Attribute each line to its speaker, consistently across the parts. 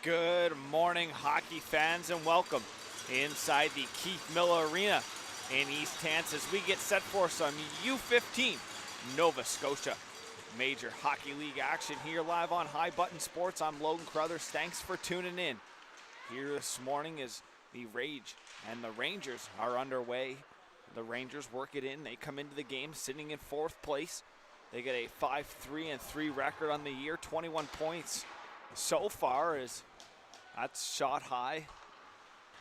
Speaker 1: Good morning, hockey fans, and welcome inside the Keith Miller Arena in East Hants as we get set for some U15 Nova Scotia Major Hockey League action here live on High Button Sports. I'm Logan Crothers. Thanks for tuning in. Here this morning is the Rage and the Rangers are underway. The Rangers work it in. They come into the game sitting in fourth place. They get a 5-3-3 record on the year, 21 points so far, as that's shot high.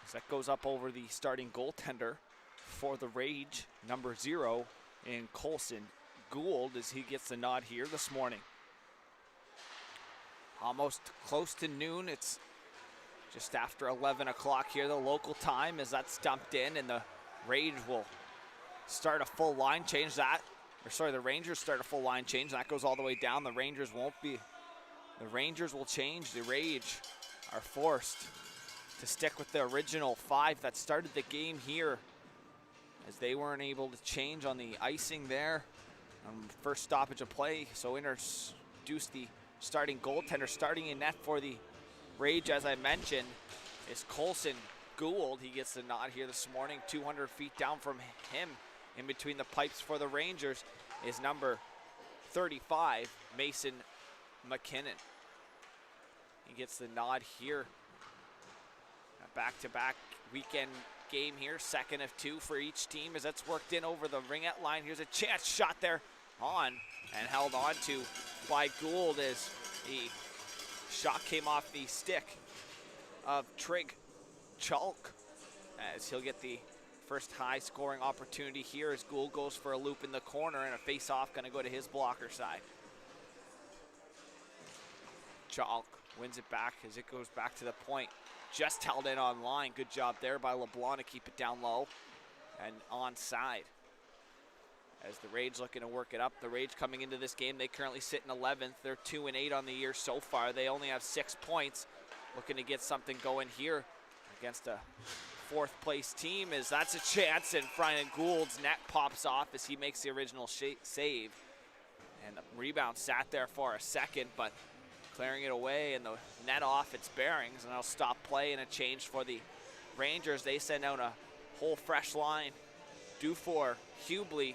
Speaker 1: As that goes up over the starting goaltender for the Rage, number 0 in Colson Gould, as he gets the nod here this morning. Almost close to noon. It's just after 11 o'clock here, the local time, as that's dumped in, and the Rage will start a full line change. The Rangers start a full line change. That goes all the way down. The Rangers won't be. The Rangers will change. The Rage are forced to stick with the original 5 that started the game here, as they weren't able to change on the icing there. First stoppage of play, so introduce the starting goaltender. Starting in net for the Rage, as I mentioned, is Colson Gould. He gets the nod here this morning. 200 feet down from him, in between the pipes for the Rangers, is number 35, Mason McKinnon. He gets the nod here. A back-to-back weekend game here, second of 2 for each team, as that's worked in over the ringette line. Here's a chance shot there on and held on to by Gould, as the shot came off the stick of Trig Chalk, as he'll get the first high-scoring opportunity here as Gould goes for a loop in the corner, and a face-off going to go to his blocker side. Chalk wins it back as it goes back to the point. Just held in on line. Good job there by LeBlanc to keep it down low and onside. As the Rage looking to work it up. The Rage coming into this game, they currently sit in 11th. They're 2-8 on the year so far. They only have 6 points. Looking to get something going here against a fourth place team, as that's a chance in front of Gould's net pops off as he makes the original save. And the rebound sat there for a second, but clearing it away and the net off its bearings, and they'll stop play and a change for the Rangers. They send out a whole fresh line. Dufour, Hubley,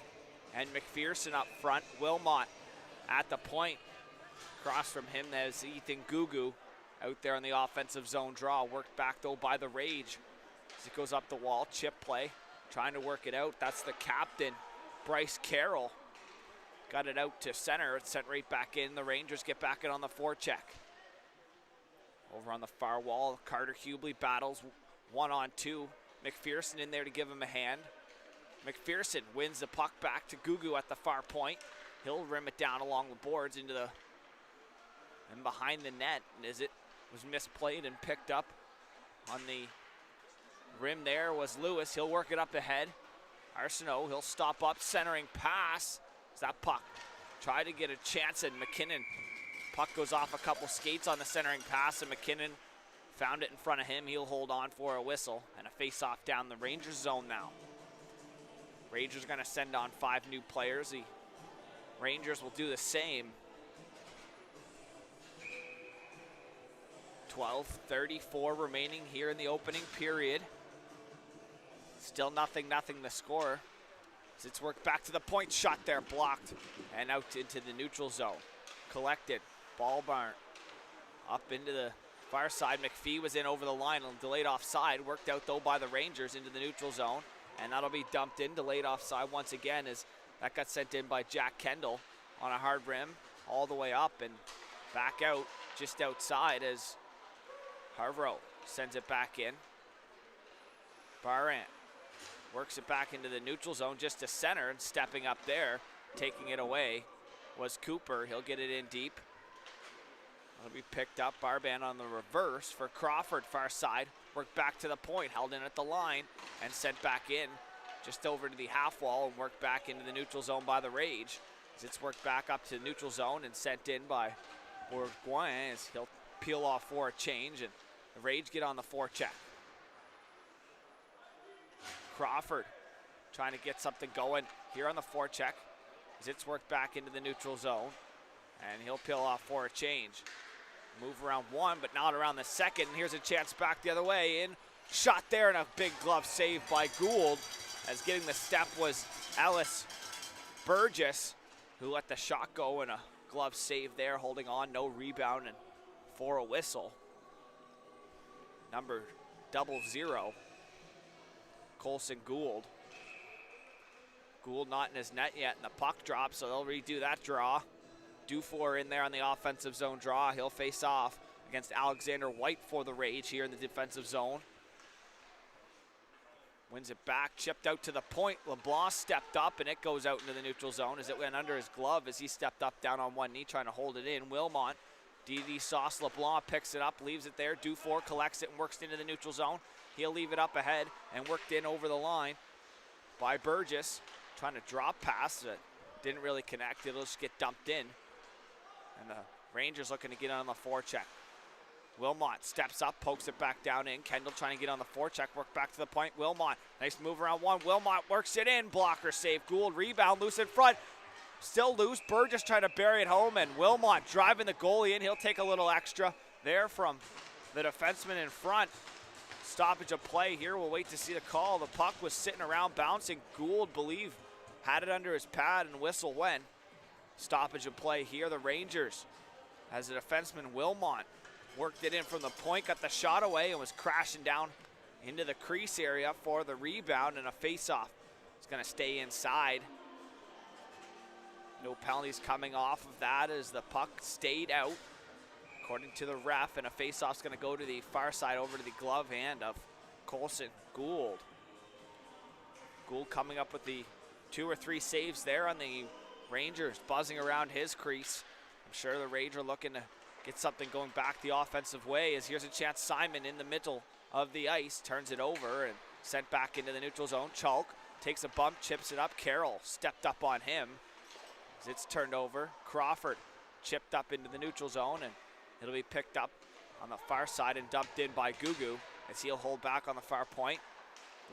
Speaker 1: and McPherson up front. Wilmot at the point. Across from him, there's Ethan Gugu out there on the offensive zone draw. Worked back though by the Rage as it goes up the wall. Chip play, trying to work it out. That's the captain, Bryce Carroll. Got it out to center. It's sent right back in. The Rangers get back in on the forecheck. Over on the far wall, Carter Hubley battles 1-on-2. McPherson in there to give him a hand. McPherson wins the puck back to Gugu at the far point. He'll rim it down along the boards into the and behind the net, as it was misplayed and picked up on the rim there was Lewis. He'll work it up ahead. Arsenault, he'll stop up, centering pass. As that puck tried to get a chance, and McKinnon, puck goes off a couple skates on the centering pass, and McKinnon found it in front of him. He'll hold on for a whistle and a face-off down the Rangers zone now. Rangers going to send on 5 new players. The Rangers will do the same. 12:34 remaining here in the opening period. Still nothing the score. As it's worked back to the point, shot there, blocked, and out into the neutral zone. Collected, ball barn, up into the far side. McPhee was in over the line, delayed offside. Worked out though by the Rangers into the neutral zone, and that'll be dumped in, delayed offside once again, as that got sent in by Jack Kendall on a hard rim, all the way up and back out just outside, as Harbour sends it back in. Barant works it back into the neutral zone just to center, and stepping up there, taking it away, was Cooper. He'll get it in deep. It'll be picked up. Barban on the reverse for Crawford, far side. Worked back to the point, held in at the line, and sent back in just over to the half wall, and worked back into the neutral zone by the Rage. As it's worked back up to the neutral zone and sent in by Bourgoin, as he'll peel off for a change, and the Rage get on the forecheck. Crawford trying to get something going here on the forecheck as it's worked back into the neutral zone, and he'll peel off for a change. Move around one, but not around the second. And here's a chance back the other way. In shot there, and a big glove save by Gould, as getting the step was Ellis Burgess, who let the shot go, and a glove save there, holding on, no rebound, and for a whistle. Number 00, Colson Gould. Gould not in his net yet, and the puck drops, so they'll redo that draw. Dufour in there on the offensive zone draw. He'll face off against Alexander White for the Rage here in the defensive zone. Wins it back, chipped out to the point. LeBlanc stepped up, and it goes out into the neutral zone as it went under his glove as he stepped up down on one knee trying to hold it in. Wilmot, DD Sauce, LeBlanc picks it up, leaves it there. Dufour collects it and works into the neutral zone. He'll leave it up ahead and worked in over the line by Burgess. Trying to drop pass that didn't really connect. It'll just get dumped in. And the Rangers looking to get on the forecheck. Wilmot steps up, pokes it back down in. Kendall trying to get on the forecheck, work back to the point. Wilmot, nice move around one. Wilmot works it in, blocker save. Gould rebound, loose in front. Still loose, Burgess trying to bury it home, and Wilmot driving the goalie in. He'll take a little extra there from the defenseman in front. Stoppage of play here, we'll wait to see the call. The puck was sitting around bouncing. Gould, believe, had it under his pad and whistle went. Stoppage of play here. The Rangers, as the defenseman Wilmot worked it in from the point, got the shot away, and was crashing down into the crease area for the rebound, and a face-off. It's going to stay inside. No penalties coming off of that as the puck stayed out, according to the ref, and a face-off's going to go to the far side over to the glove hand of Colson Gould. Gould coming up with the 2 or 3 saves there on the Rangers, buzzing around his crease. I'm sure the Rangers are looking to get something going back the offensive way, as here's a chance. Simon in the middle of the ice turns it over and sent back into the neutral zone. Chalk takes a bump, chips it up. Carroll stepped up on him as it's turned over. Crawford chipped up into the neutral zone, and it'll be picked up on the far side and dumped in by Gugu as he'll hold back on the far point.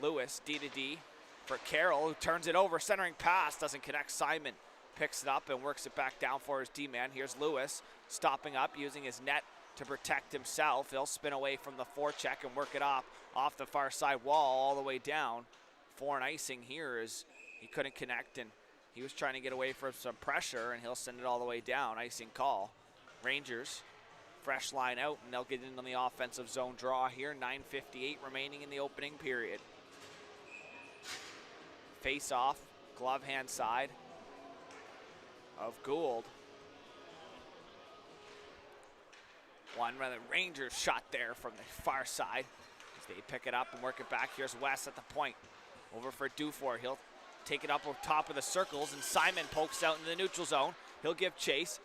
Speaker 1: Lewis, D-to-D for Carroll, who turns it over. Centering pass doesn't connect. Simon picks it up and works it back down for his D-man. Here's Lewis stopping up, using his net to protect himself. He'll spin away from the forecheck and work it off the far side wall all the way down for an icing here, as he couldn't connect, and he was trying to get away from some pressure, and he'll send it all the way down. Icing call. Rangers, fresh line out, and they'll get into the offensive zone draw here. 9:58 remaining in the opening period. Face off, glove hand side of Gould. One rather Rangers shot there from the far side as they pick it up and work it back. Here's West at the point. Over for Dufour. He'll take it up on top of the circles, and Simon pokes out into the neutral zone. He'll give chase.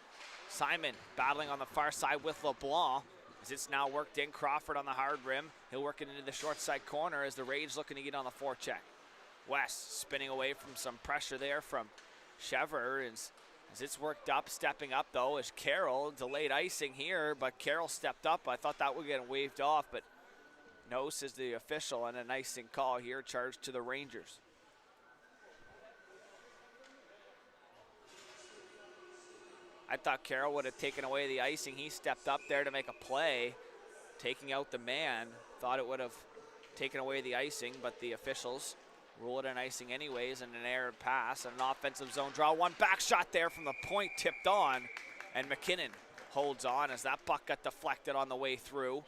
Speaker 1: Simon battling on the far side with LeBlanc as it's now worked in. Crawford on the hard rim. He'll work it into the short side corner as the Rage looking to get on the forecheck. West spinning away from some pressure there from Chevre as it's worked up. Stepping up though is Carroll. Delayed icing here, but Carroll stepped up. I thought that would get waved off, but no, says the official, and an icing call here charged to the Rangers. I thought Carroll would have taken away the icing. He stepped up there to make a play, taking out the man. Thought it would have taken away the icing, but the officials rule it an icing anyways, and an errant pass and an offensive zone draw. One back shot there from the point, tipped on, and McKinnon holds on as that puck got deflected on the way through.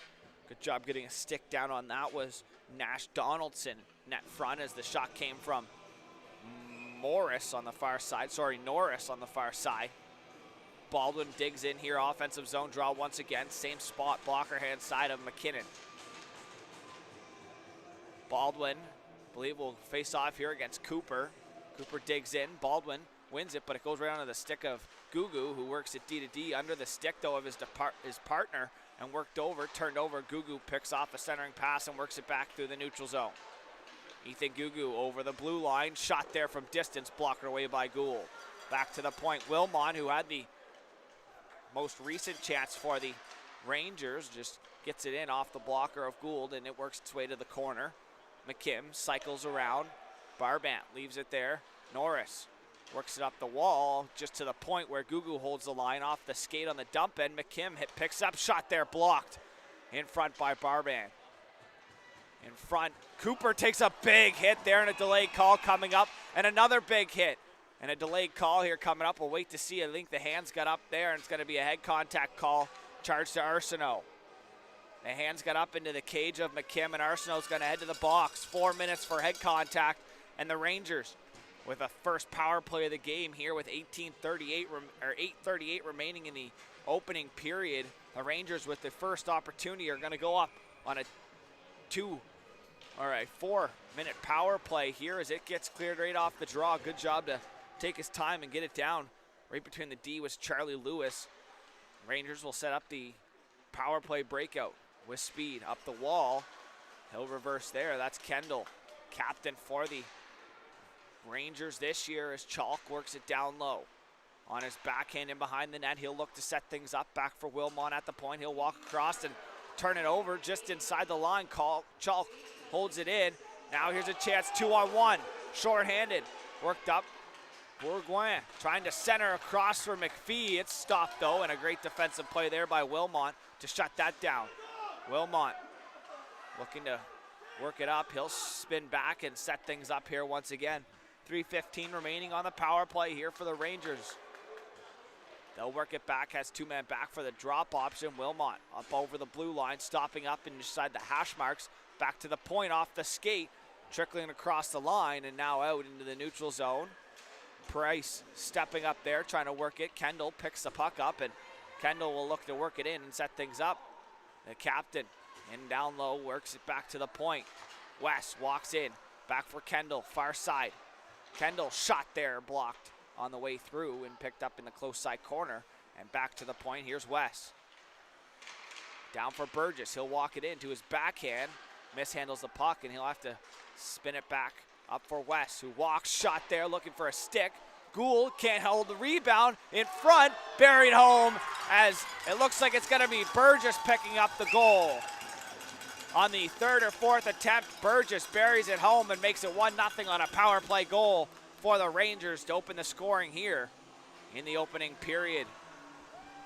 Speaker 1: Good job getting a stick down on that was Nash Donaldson net front as the shot came from Norris on the far side. Baldwin digs in here, offensive zone draw once again. Same spot, blocker hand side of McKinnon. Baldwin, I believe, will face off here against Cooper. Cooper digs in, Baldwin wins it, but it goes right onto the stick of Gugu, who works it D-to-D under the stick though of his partner, and worked over, turned over. Gugu picks off a centering pass and works it back through the neutral zone. Ethan Gugu over the blue line, shot there from distance, blocked away by Gould. Back to the point, Wilmot, who had the most recent chance for the Rangers, just gets it in off the blocker of Gould, and it works its way to the corner. McKim cycles around. Barbant leaves it there. Norris Works it up the wall just to the point where Gugu holds the line off the skate on the dump end. McKim picks up, shot there, blocked. In front by Barban. In front, Cooper takes a big hit there and a delayed call coming up. And another big hit. And a delayed call here coming up. We'll wait to see. I think the hands got up there and it's going to be a head contact call charged to Arsenault. The hands got up into the cage of McKim and Arsenault's going to head to the box. 4 minutes for head contact. And the Rangers with a first power play of the game here with 8:38 remaining in the opening period. The Rangers with the first opportunity are going to go up on a 4-minute power play here as it gets cleared right off the draw. Good job to take his time and get it down. Right between the D was Charlie Lewis. Rangers will set up the power play breakout with speed up the wall. He'll reverse there. That's Kendall, captain for the Rangers this year as Chalk works it down low. On his backhand and behind the net, he'll look to set things up. Back for Wilmot at the point. He'll walk across and turn it over just inside the line. Chalk holds it in. Now here's a chance, 2-on-1. Short-handed, worked up. Bourgoin trying to center across for McPhee. It's stopped though, and a great defensive play there by Wilmot to shut that down. Wilmot looking to work it up. He'll spin back and set things up here once again. 3:15 remaining on the power play here for the Rangers. They'll work it back, has two men back for the drop option. Wilmot up over the blue line, stopping up inside the hash marks. Back to the point off the skate, trickling across the line and now out into the neutral zone. Price stepping up there, trying to work it. Kendall picks the puck up and Kendall will look to work it in and set things up. The captain in down low, works it back to the point. West walks in, back for Kendall, far side. Kendall shot there, blocked on the way through and picked up in the close side corner. And back to the point, here's West. Down for Burgess, he'll walk it into his backhand. Mishandles the puck and he'll have to spin it back up for West, who walks, shot there, looking for a stick. Gould can't hold the rebound in front, buried home as it looks like it's gonna be Burgess picking up the goal. On the third or fourth attempt, Burgess buries it home and makes it 1-0 on a power play goal for the Rangers to open the scoring here in the opening period.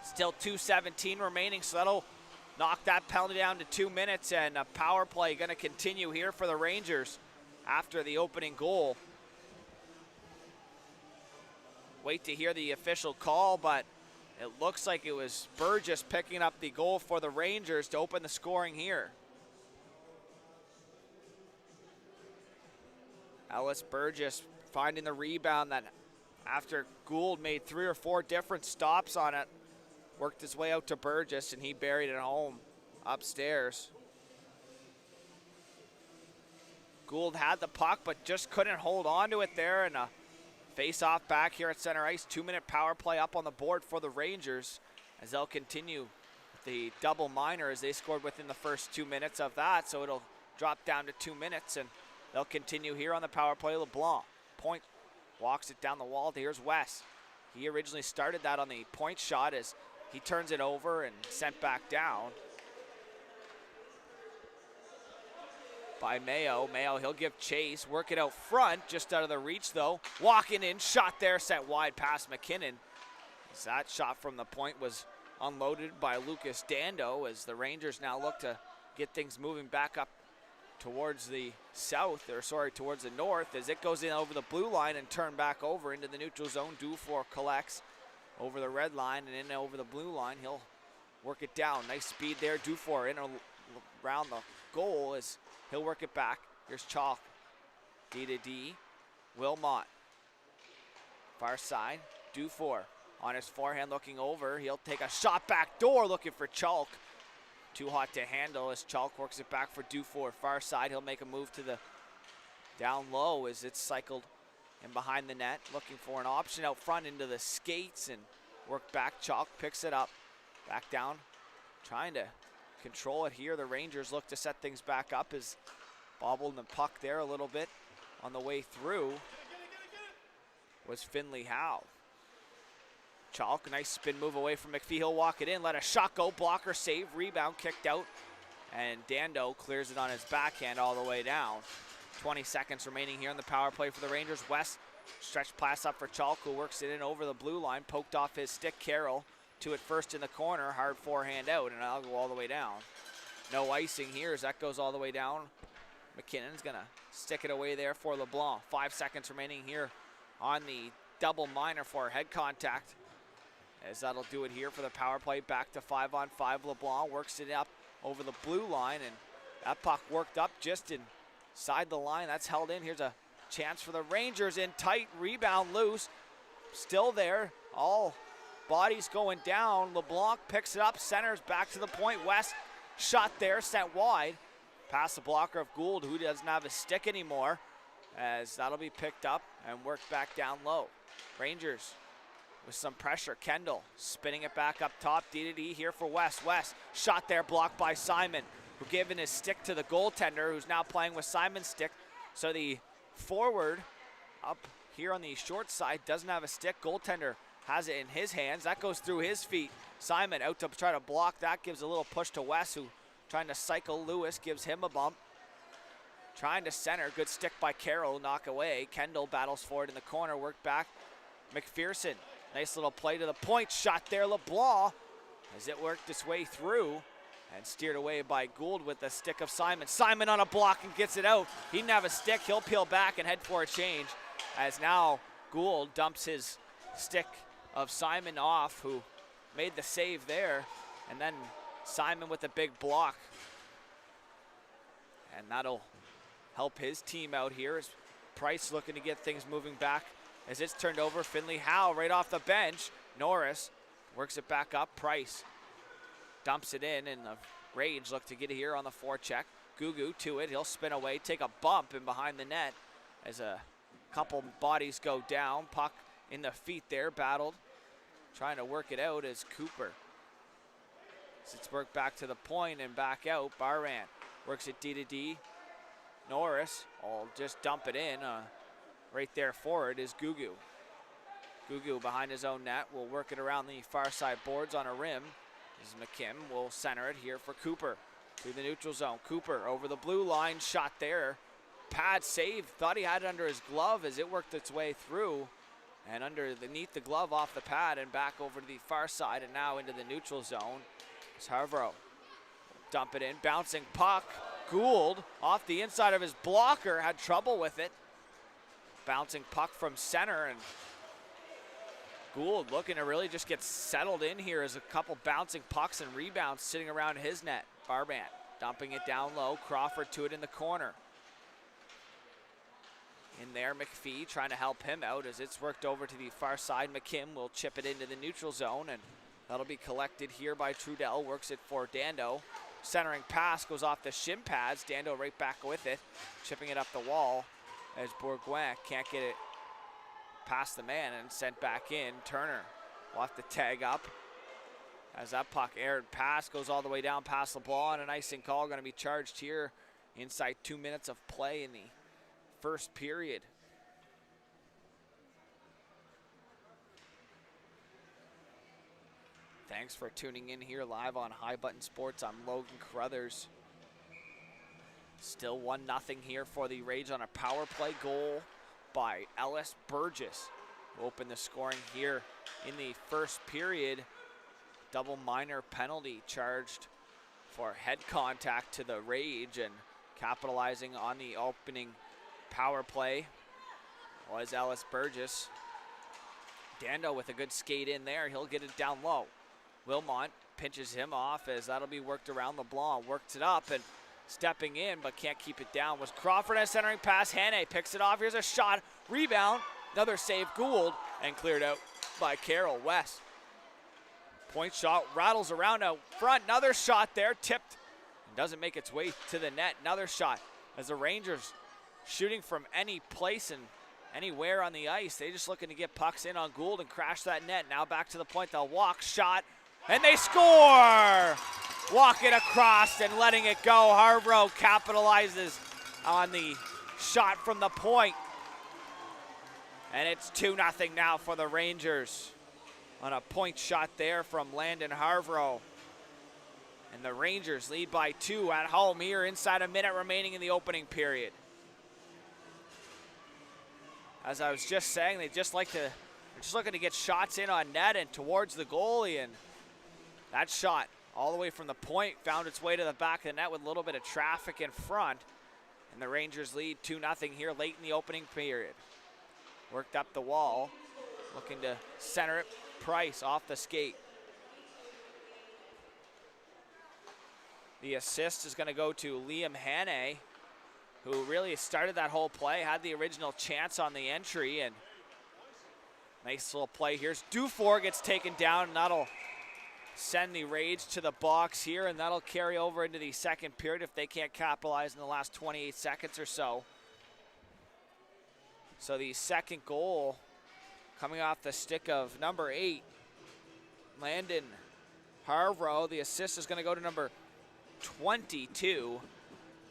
Speaker 1: Still 2:17 remaining, so that'll knock that penalty down to 2 minutes, and a power play gonna continue here for the Rangers after the opening goal. Wait to hear the official call, but it looks like it was Burgess picking up the goal for the Rangers to open the scoring here. Ellis Burgess finding the rebound that after Gould made 3 or 4 different stops on it, worked his way out to Burgess and he buried it home upstairs. Gould had the puck but just couldn't hold on to it there, and a face-off back here at center ice. 2-minute power play up on the board for the Rangers as they'll continue with the double minor as they scored within the first 2 minutes of that, so it'll drop down to 2 minutes and they'll continue here on the power play. LeBlanc, point, walks it down the wall. Here's West. He originally started that on the point shot as he turns it over and sent back down by Mayo. Mayo, he'll give chase, work it out front, just out of the reach though. Walking in, shot there, set wide past McKinnon. As that shot from the point was unloaded by Lucas Dando as the Rangers now look to get things moving back up towards the south, or sorry, towards the north, as it goes in over the blue line and turned back over into the neutral zone. Dufour collects over the red line and in over the blue line. He'll work it down. Nice speed there. Dufour in around the goal as he'll work it back. Here's Chalk. D to D. Wilmot. Far side. Dufour on his forehand looking over. He'll take a shot back door looking for Chalk. Too hot to handle as Chalk works it back for Dufour. Far side, he'll make a move to the down low as it's cycled in behind the net. Looking for an option out front into the skates and work back. Chalk picks it up. Back down, trying to control it here. The Rangers look to set things back up as bobbled the puck there a little bit on the way through was Finley Howe. Chalk, nice spin move away from McPhee. He'll walk it in, let a shot go, blocker save, rebound kicked out, and Dando clears it on his backhand all the way down. 20 seconds remaining here in the power play for the Rangers. West Stretch pass up for Chalk, who works it in over the blue line. Poked off his stick. Carroll to it first in the corner. Hard forehand out, and that'll go all the way down. No icing here as that goes all the way down. McKinnon's going to stick it away there for LeBlanc. 5 seconds remaining here on the double minor for head contact. As that'll do it here for the power play. Back to 5-on-5. LeBlanc works it up over the blue line, and that puck worked up just inside the line. That's held in. Here's a chance for the Rangers in tight. Rebound loose. Still there. All bodies going down. LeBlanc picks it up. Centers back to the point. West shot there. Sent wide. Past the blocker of Gould, who doesn't have a stick anymore. As that'll be picked up and worked back down low. Rangers with some pressure. Kendall spinning it back up top. D here for West. West shot there. Blocked by Simon, who given his stick to the goaltender, who's now playing with Simon's stick. So the forward up here on the short side doesn't have a stick. Goaltender has it in his hands. That goes through his feet. Simon out to try to block that. Gives a little push to West, who trying to cycle Lewis. Gives him a bump. Trying to center. Good stick by Carroll. Knock away. Kendall battles forward in the corner. Work back. McPherson. Nice little play to the point. Shot there. LeBlanc as it worked its way through. And steered away by Gould with the stick of Simon. Simon on a block and gets it out. He didn't have a stick. He'll peel back and head for a change. As now Gould dumps his stick of Simon off, who made the save there. And then Simon with a big block. And that'll help his team out here as Price looking to get things moving back. As it's turned over, Finley Howe right off the bench. Norris works it back up. Price dumps it in, and the Rage look to get it here on the forecheck. Gugu to it. He'll spin away, take a bump in behind the net as a couple bodies go down. Puck in the feet there, battled. Trying to work it out as Cooper. As it's worked back to the point and back out. Barran works it D. Norris will just dump it in. Right there forward is Gugu. Gugu behind his own net will work it around the far side boards on a rim. As McKim will center it here for Cooper through the neutral zone. Cooper over the blue line, shot there. Pad save, thought he had it under his glove as it worked its way through. And underneath the glove off the pad and back over to the far side and now into the neutral zone. As Harbour dump it in, bouncing puck. Gould off the inside of his blocker, had trouble with it. Bouncing puck from center, and Gould looking to really just get settled in here as a couple bouncing pucks and rebounds sitting around his net. Barban dumping it down low. Crawford to it in the corner. In there, McPhee trying to help him out as it's worked over to the far side. McKim will chip it into the neutral zone, and that'll be collected here by Trudell. Works it for Dando. Centering pass goes off the shin pads. Dando right back with it, chipping it up the wall as Bourgoin can't get it past the man and sent back in. Turner will have to tag up as that puck aired pass goes all the way down past LeBlanc, and an icing call going to be charged here inside 2 minutes of play in the first period. Thanks for tuning in here live on High Button Sports. I'm Logan Carruthers. Still 1-0 here for the Rage on a power play goal by Ellis Burgess. Open the scoring here in the first period. Double minor penalty charged for head contact to the Rage, and capitalizing on the opening power play was Ellis Burgess. Dando with a good skate in there. He'll get it down low. Wilmot pinches him off as that'll be worked around. LeBlanc works it up and stepping in but can't keep it down was Crawford. And centering pass, Hannay picks it off. Here's a shot, rebound, another save. Gould, and cleared out by Carroll. West. Point shot rattles around out front. Another shot there, tipped and doesn't make its way to the net. Another shot as the Rangers shooting from any place and anywhere on the ice. They just looking to get pucks in on Gould and crash that net. Now back to the point. They'll walk, shot, and they score! Walking across and letting it go. Harbour capitalizes on the shot from the point. And it's 2-0 now for the Rangers on a point shot there from Landon Harbour. And the Rangers lead by 2 at home here inside a minute remaining in the opening period. as I was just saying, they're just looking to get shots in on net and towards the goalie, and that shot all the way from the point found its way to the back of the net with a little bit of traffic in front, and the Rangers lead 2-0 here late in the opening period. Worked up the wall, looking to center it. Price off the skate. The assist is going to go to Liam Hannay, who really started that whole play, had the original chance on the entry, and nice little play here. Dufour gets taken down, and that'll send the Rage to the box here, and that'll carry over into the second period if they can't capitalize in the last 28 seconds or so. So the second goal coming off the stick of number 8, Landon Harbour. The assist is going to go to number 22,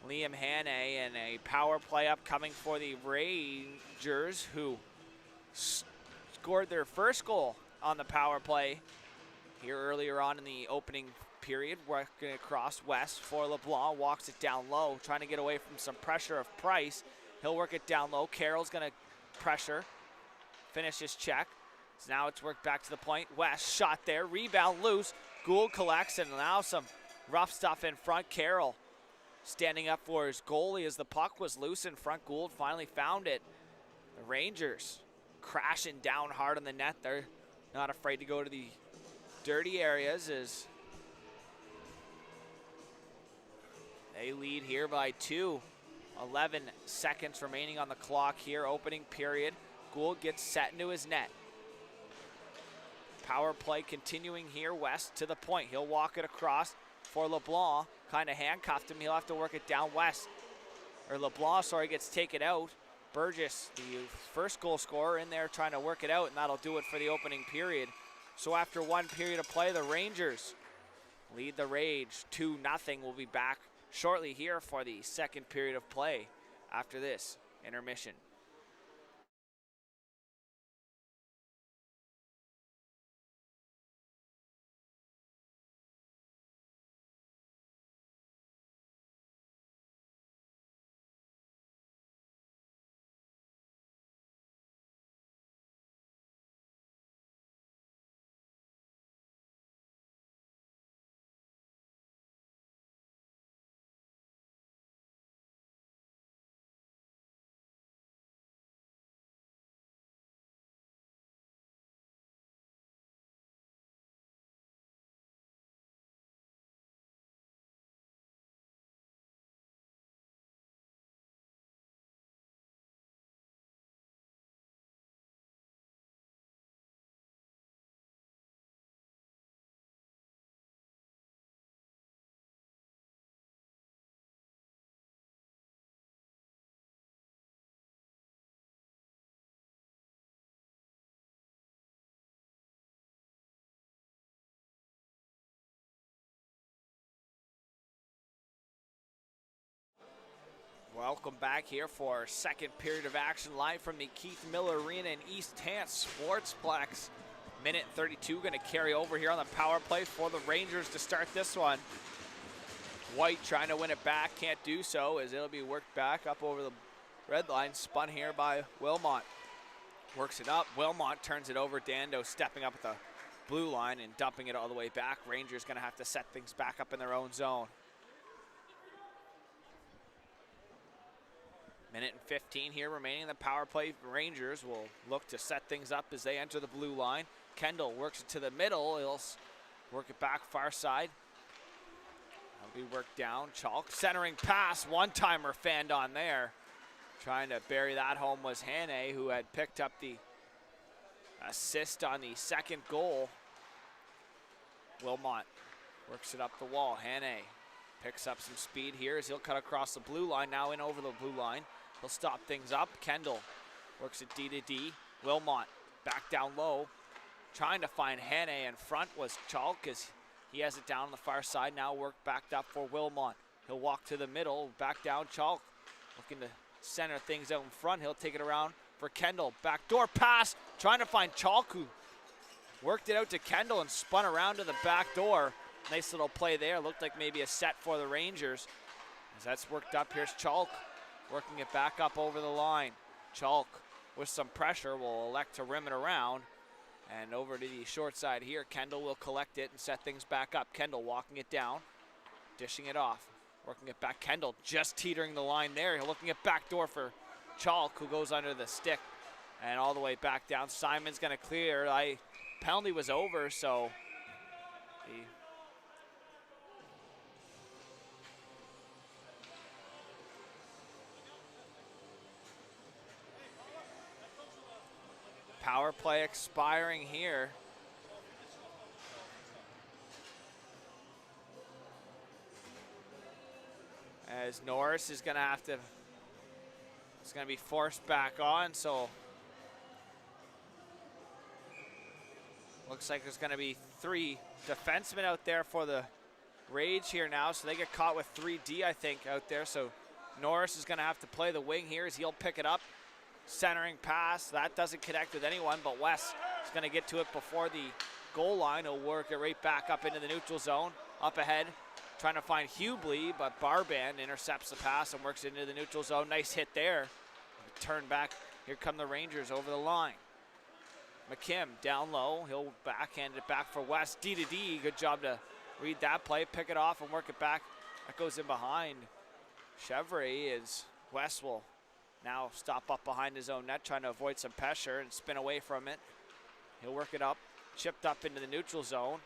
Speaker 1: Liam Hannay, and a power play upcoming for the Rangers, who scored their first goal on the power play here earlier on in the opening period. Working across West for LeBlanc, walks it down low, trying to get away from some pressure of Price. He'll work it down low. Carroll's going to pressure, finish his check. So now it's worked back to the point. West shot there, rebound loose. Gould collects, and now some rough stuff in front. Carroll standing up for his goalie as the puck was loose in front. Gould finally found it. The Rangers crashing down hard on the net. They're not afraid to go to the dirty areas as they lead here by 2. 11 seconds remaining on the clock here, opening period. Gould gets set into his net. Power play continuing here, West to the point. He'll walk it across for LeBlanc. Kind of handcuffed him. He'll have to work it down West. Or LeBlanc, sorry, gets taken out. Burgess, the first goal scorer, in there trying to work it out, and that'll do it for the opening period. So after one period of play, the Rangers lead the Rage 2-0. We'll be back shortly here for the second period of play after this intermission. Welcome back here for our second period of action, live from the Keith Miller Arena in East Hants Sportsplex. Minute 32 going to carry over here on the power play for the Rangers to start this one. White trying to win it back, can't do so as it'll be worked back up over the red line, spun here by Wilmot. Works it up, Wilmot turns it over, Dando stepping up at the blue line and dumping it all the way back. Rangers going to have to set things back up in their own zone. Minute and 15 here remaining in the power play. Rangers will look to set things up as they enter the blue line. Kendall works it to the middle. He'll work it back far side. That'll be worked down. Chalk centering pass. One-timer fanned on there. Trying to bury that home was Hannay, who had picked up the assist on the second goal. Wilmot works it up the wall. Hannay picks up some speed here as he'll cut across the blue line. Now in over the blue line. He'll stop things up. Kendall works it D to D. Wilmot back down low. Trying to find Hannay in front was Chalk as he has it down on the far side. Now work backed up for Wilmot. He'll walk to the middle. Back down Chalk. Looking to center things out in front. He'll take it around for Kendall. Backdoor pass. Trying to find Chalk, who worked it out to Kendall and spun around to the back door. Nice little play there. Looked like maybe a set for the Rangers. As that's worked up, here's Chalk working it back up over the line. Chalk with some pressure will elect to rim it around. And over to the short side here, Kendall will collect it and set things back up. Kendall walking it down, dishing it off, working it back. Kendall just teetering the line there. He's looking at back door for Chalk, who goes under the stick and all the way back down. Simon's gonna clear. Penalty was over, so the power play expiring here. As Norris is gonna have to, it's gonna be forced back on, so looks like there's gonna be 3 defensemen out there for the Rage here now, so they get caught with 3D, I think, out there. So Norris is gonna have to play the wing here as he'll pick it up. Centering pass, that doesn't connect with anyone, but West is gonna get to it before the goal line. He'll work it right back up into the neutral zone. Up ahead, trying to find Hubley, but Barband intercepts the pass and works into the neutral zone. Nice hit there. Turn back, here come the Rangers over the line. McKim down low, he'll backhand it back for West. D to D, good job to read that play, pick it off and work it back. That goes in behind Chevrolet as West will now stop up behind his own net, trying to avoid some pressure and spin away from it. He'll work it up, chipped up into the neutral zone.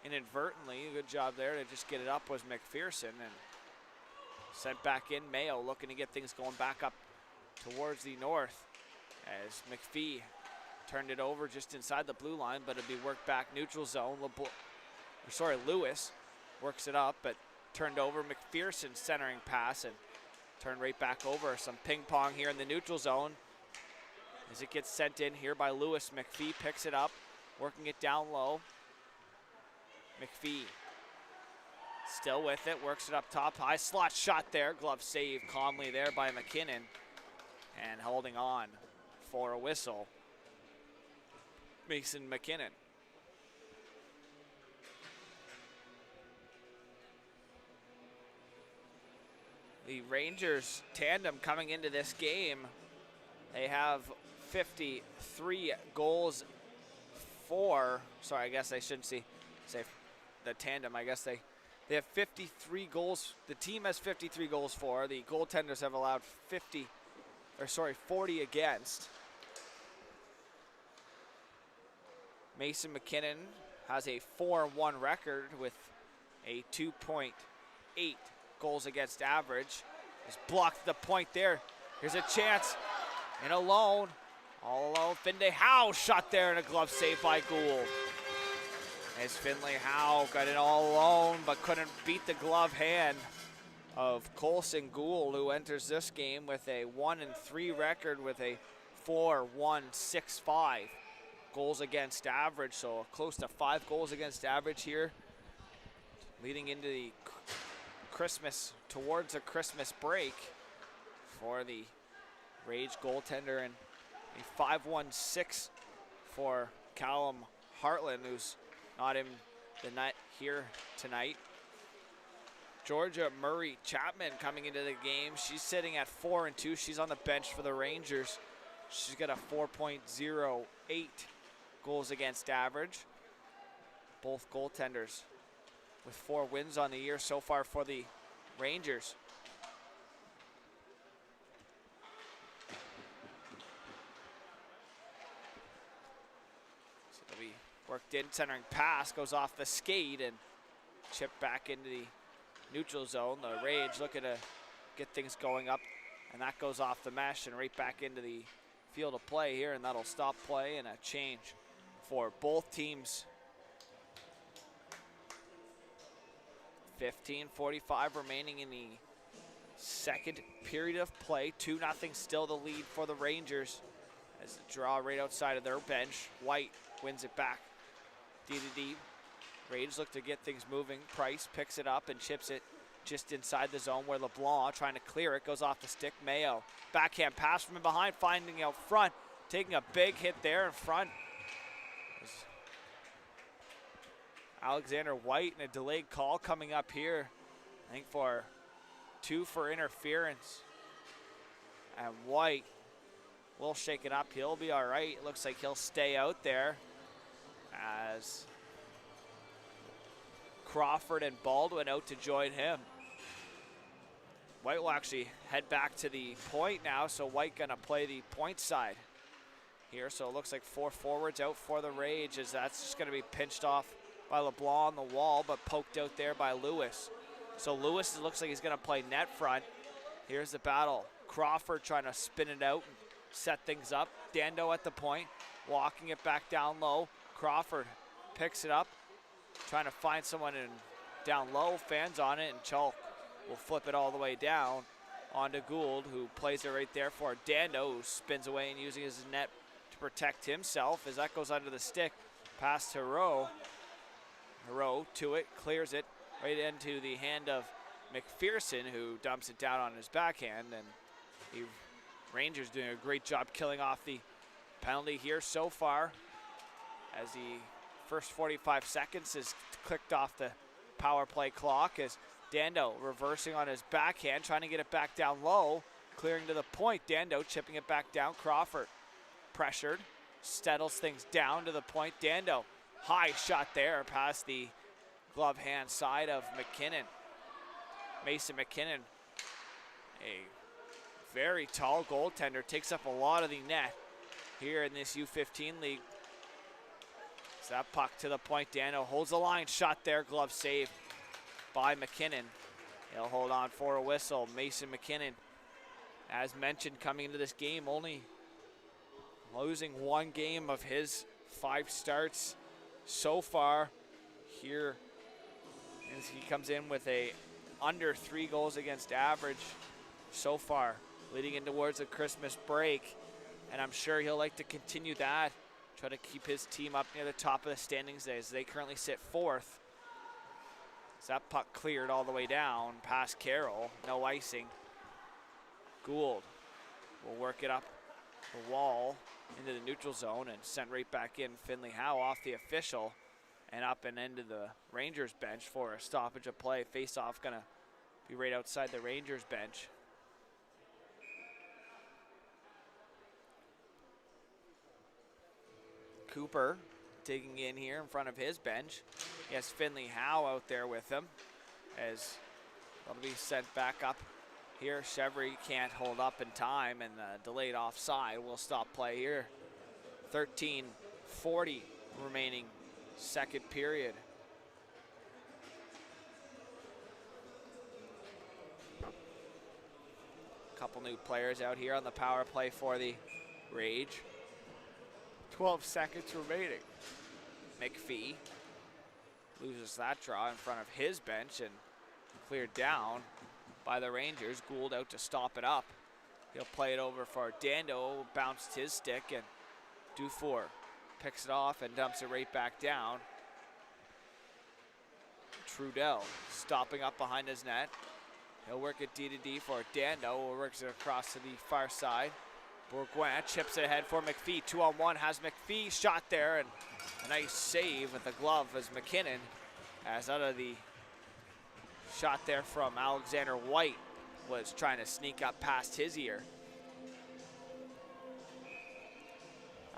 Speaker 1: Inadvertently, good job there to just get it up was McPherson and sent back in. Mayo looking to get things going back up towards the north as McPhee turned it over just inside the blue line, but it'll be worked back neutral zone. Lewis works it up, but turned over. McPherson centering pass and turned right back over. Some ping pong here in the neutral zone as it gets sent in here by Lewis. McPhee picks it up, working it down low. McPhee still with it, works it up top. High slot shot there, glove save calmly there by McKinnon. And holding on for a whistle, Mason McKinnon. The Rangers tandem coming into this game, they have 53 goals for, sorry, I guess I shouldn't say the tandem. I guess they have 53 goals. The team has 53 goals for. The goaltenders have allowed 40 against. Mason McKinnon has a 4-1 record with a 2.8 goals against average. Just blocked the point there. Here's a chance and alone. All alone, Finlay Howe shot there and a glove save by Gould. As Finlay Howe got it all alone but couldn't beat the glove hand of Colson Gould, who enters this game with a 1-3 record with a 4.165 goals against average, so close to 5 goals against average here, leading into the towards the Christmas break for the Rage goaltender, and a 5.16 for Callum Hartland, who's not in the net here tonight. Georgia Murray Chapman coming into the game. She's sitting at 4-2. She's on the bench for the Rangers. She's got a 4.08 goals against average. Both goaltenders with 4 wins on the year so far for the Rangers. So it'll be worked in, centering pass, goes off the skate and chipped back into the neutral zone. The Rage looking to get things going up, and that goes off the mesh and right back into the field of play here, and that'll stop play and a change for both teams. 15:45 remaining in the second period of play. 2-0 still the lead for the Rangers as the draw right outside of their bench. White wins it back. D-to-D. Rage look to get things moving. Price picks it up and chips it just inside the zone where LeBlanc trying to clear it. Goes off the stick. Mayo. Backhand pass from behind, finding out front. Taking a big hit there in front. Alexander White and a delayed call coming up here. I think for 2 for interference. And White a little shaken up. He'll be all right. Looks like he'll stay out there as Crawford and Baldwin out to join him. White will actually head back to the point now, so White gonna play the point side here. So it looks like 4 forwards out for the Rage, as that's just gonna be pinched off by LeBlanc on the wall, but poked out there by Lewis. So Lewis, it looks like he's gonna play net front. Here's the battle. Crawford trying to spin it out and set things up. Dando at the point, walking it back down low. Crawford picks it up, trying to find someone in down low, fans on it, and Chalk will flip it all the way down onto Gould, who plays it right there for Dando, who spins away and using his net to protect himself as that goes under the stick. Pass to Rowe. Rowe to it, clears it right into the hand of McPherson, who dumps it down on his backhand, and the Rangers doing a great job killing off the penalty here so far, as the first 45 seconds is clicked off the power play clock, as Dando reversing on his backhand, trying to get it back down low, clearing to the point. Dando chipping it back down. Crawford pressured, settles things down to the point. Dando, high shot there past the glove hand side of McKinnon. Mason McKinnon, a very tall goaltender, takes up a lot of the net here in this U15 league. So that puck to the point. Dando holds the line, shot there, glove save by McKinnon. He'll hold on for a whistle. Mason McKinnon, as mentioned, coming into this game, only losing 1 game of his 5 starts so far here, as he comes in with a under 3 goals against average so far, leading in towards the Christmas break, and I'm sure he'll like to continue that, try to keep his team up near the top of the standings as they currently sit 4th. So that puck cleared all the way down past Carroll, no icing. Gould will work it up the wall into the neutral zone and sent right back in. Finley Howe off the official and up and into the Rangers bench for a stoppage of play. Face-off gonna be right outside the Rangers bench. Cooper digging in here in front of his bench. He has Finley Howe out there with him, as that'll be sent back up here. Chevry can't hold up in time, and the delayed offside will stop play here. 13:40 remaining second period. Couple new players out here on the power play for the Rage. 12 seconds remaining. McPhee loses that draw in front of his bench and cleared down by the Rangers. Gould out to stop it up. He'll play it over for Dando, bounced his stick, and Dufour picks it off and dumps it right back down. Trudell stopping up behind his net. He'll work it D to D for Dando, who works it across to the far side. Bourgoin chips it ahead for McPhee. 2-on-1 has McPhee shot there, and a nice save with the glove as McKinnon, as out of the shot there from Alexander White, was trying to sneak up past his ear.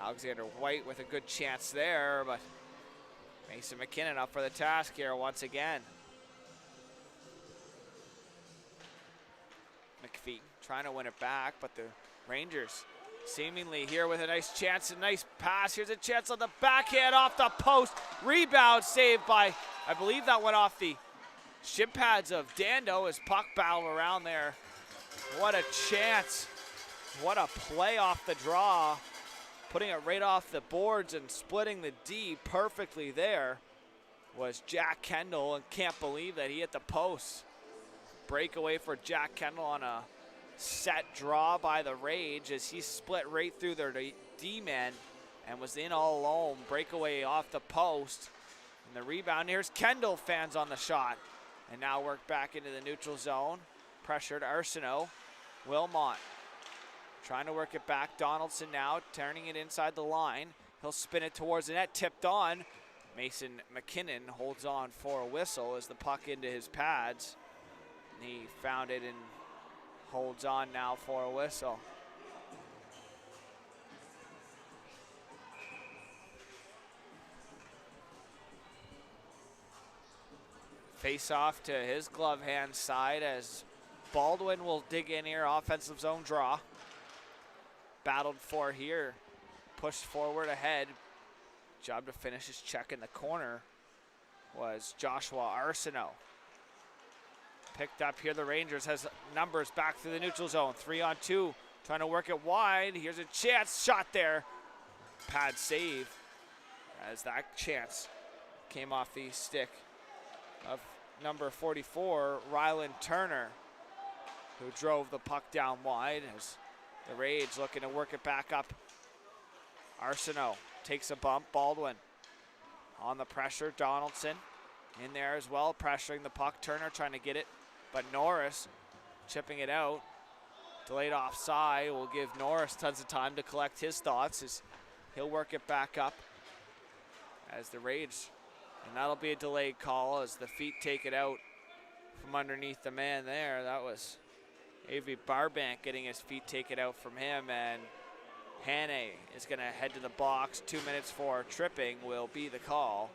Speaker 1: Alexander White with a good chance there, but Mason McKinnon up for the task here once again. McPhee trying to win it back, but the Rangers seemingly here with a nice chance, a nice pass. Here's a chance on the backhand off the post. Rebound saved by, I believe that went off the shin pads of Dando as puck battle around there. What a chance. What a play off the draw. Putting it right off the boards and splitting the D perfectly there was Jack Kendall, and can't believe that he hit the post. Breakaway for Jack Kendall on a set draw by the Rage as he split right through their D-men and was in all alone. Breakaway off the post. And the rebound, here's Kendall, fans on the shot. And now work back into the neutral zone. Pressured Arsenault. Wilmot trying to work it back. Donaldson now turning it inside the line. He'll spin it towards the net, tipped on. Mason McKinnon holds on for a whistle as the puck into his pads. And he found it and holds on now for a whistle. Face off to his glove hand side as Baldwin will dig in here, offensive zone draw. Battled for here, pushed forward ahead. Job to finish his check in the corner was Joshua Arsenault. Picked up here, the Rangers has numbers back through the neutral zone. 3-on-2, trying to work it wide. Here's a chance, shot there. Pad save as that chance came off the stick of number 44, Rylan Turner, who drove the puck down wide as the Rage looking to work it back up. Arsenault takes a bump, Baldwin on the pressure, Donaldson in there as well, pressuring the puck. Turner trying to get it, but Norris chipping it out. Delayed offside will give Norris tons of time to collect his thoughts as he'll work it back up as the Rage, and that'll be a delayed call as the feet take it out from underneath the man there. That was A.V. Barbank getting his feet taken out from him, and Hannay is going to head to the box. 2 minutes for tripping will be the call.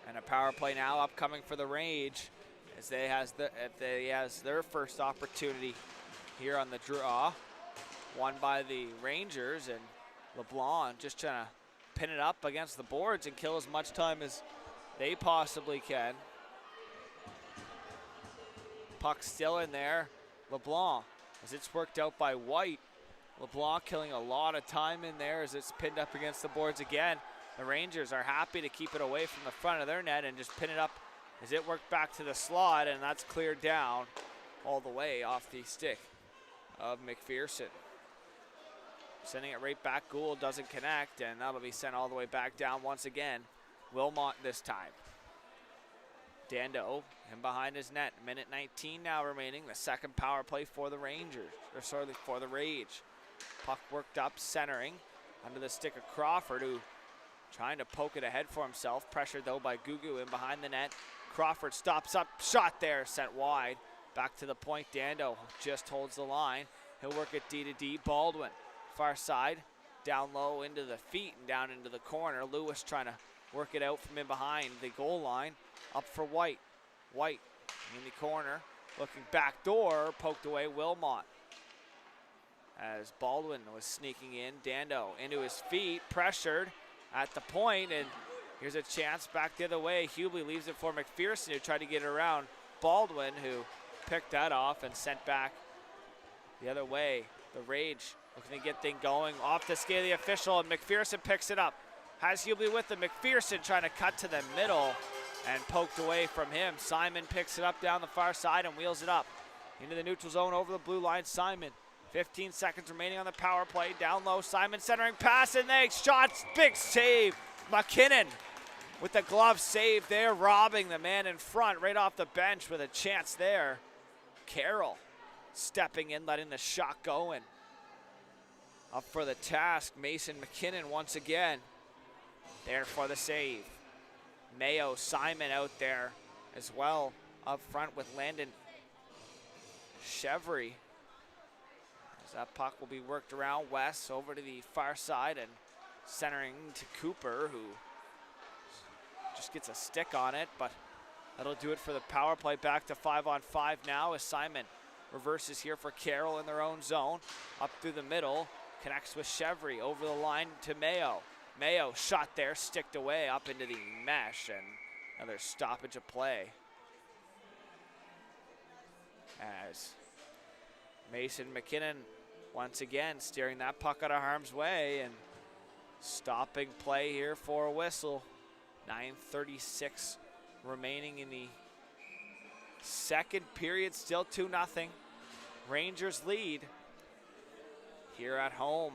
Speaker 1: And a power play now upcoming for the Rage as they has their first opportunity here on the draw. Won by the Rangers, and LeBlanc just trying to pin it up against the boards and kill as much time as they possibly can. Puck still in there. LeBlanc, as it's worked out by White. LeBlanc killing a lot of time in there as it's pinned up against the boards again. The Rangers are happy to keep it away from the front of their net and just pin it up as it worked back to the slot, and that's cleared down all the way off the stick of McPherson. Sending it right back, Gould doesn't connect, and that'll be sent all the way back down once again. Wilmot this time. Dando in behind his net. Minute 19 now remaining. The second power play for the Rangers, or sorry, for the Rage. Puck worked up, centering under the stick of Crawford, who trying to poke it ahead for himself. Pressured though by Gugu in behind the net. Crawford stops up, shot there, sent wide. Back to the point, Dando just holds the line. He'll work it D to D. Baldwin, far side, down low into the feet and down into the corner. Lewis trying to work it out from in behind the goal line. Up for White. White in the corner, looking back door, poked away Wilmot. As Baldwin was sneaking in, Dando into his feet, pressured at the point, and here's a chance back the other way. Hubie leaves it for McPherson, who tried to get it around Baldwin, who picked that off and sent back the other way. The Rage looking to get things going off the skate of the official, and McPherson picks it up. Has Hubie with him. McPherson trying to cut to the middle and poked away from him. Simon picks it up down the far side and wheels it up into the neutral zone over the blue line. Simon, 15 seconds remaining on the power play. Down low, Simon centering pass, and they shots. Big save. McKinnon with the glove save there, robbing the man in front right off the bench with a chance there. Carroll stepping in, letting the shot go, and up for the task, Mason McKinnon once again there for the save. Mayo, Simon out there as well up front with Landon Chevry. As that puck will be worked around West over to the far side and centering to Cooper, who just gets a stick on it, but that'll do it for the power play. Back to 5-on-5 now as Simon reverses here for Carroll in their own zone. Up through the middle, connects with Chevry over the line to Mayo. Mayo shot there, sticked away up into the mesh, and another stoppage of play. As Mason McKinnon once again steering that puck out of harm's way and stopping play here for a whistle. 9:36 remaining in the second period, still 2-0. Rangers lead here at home.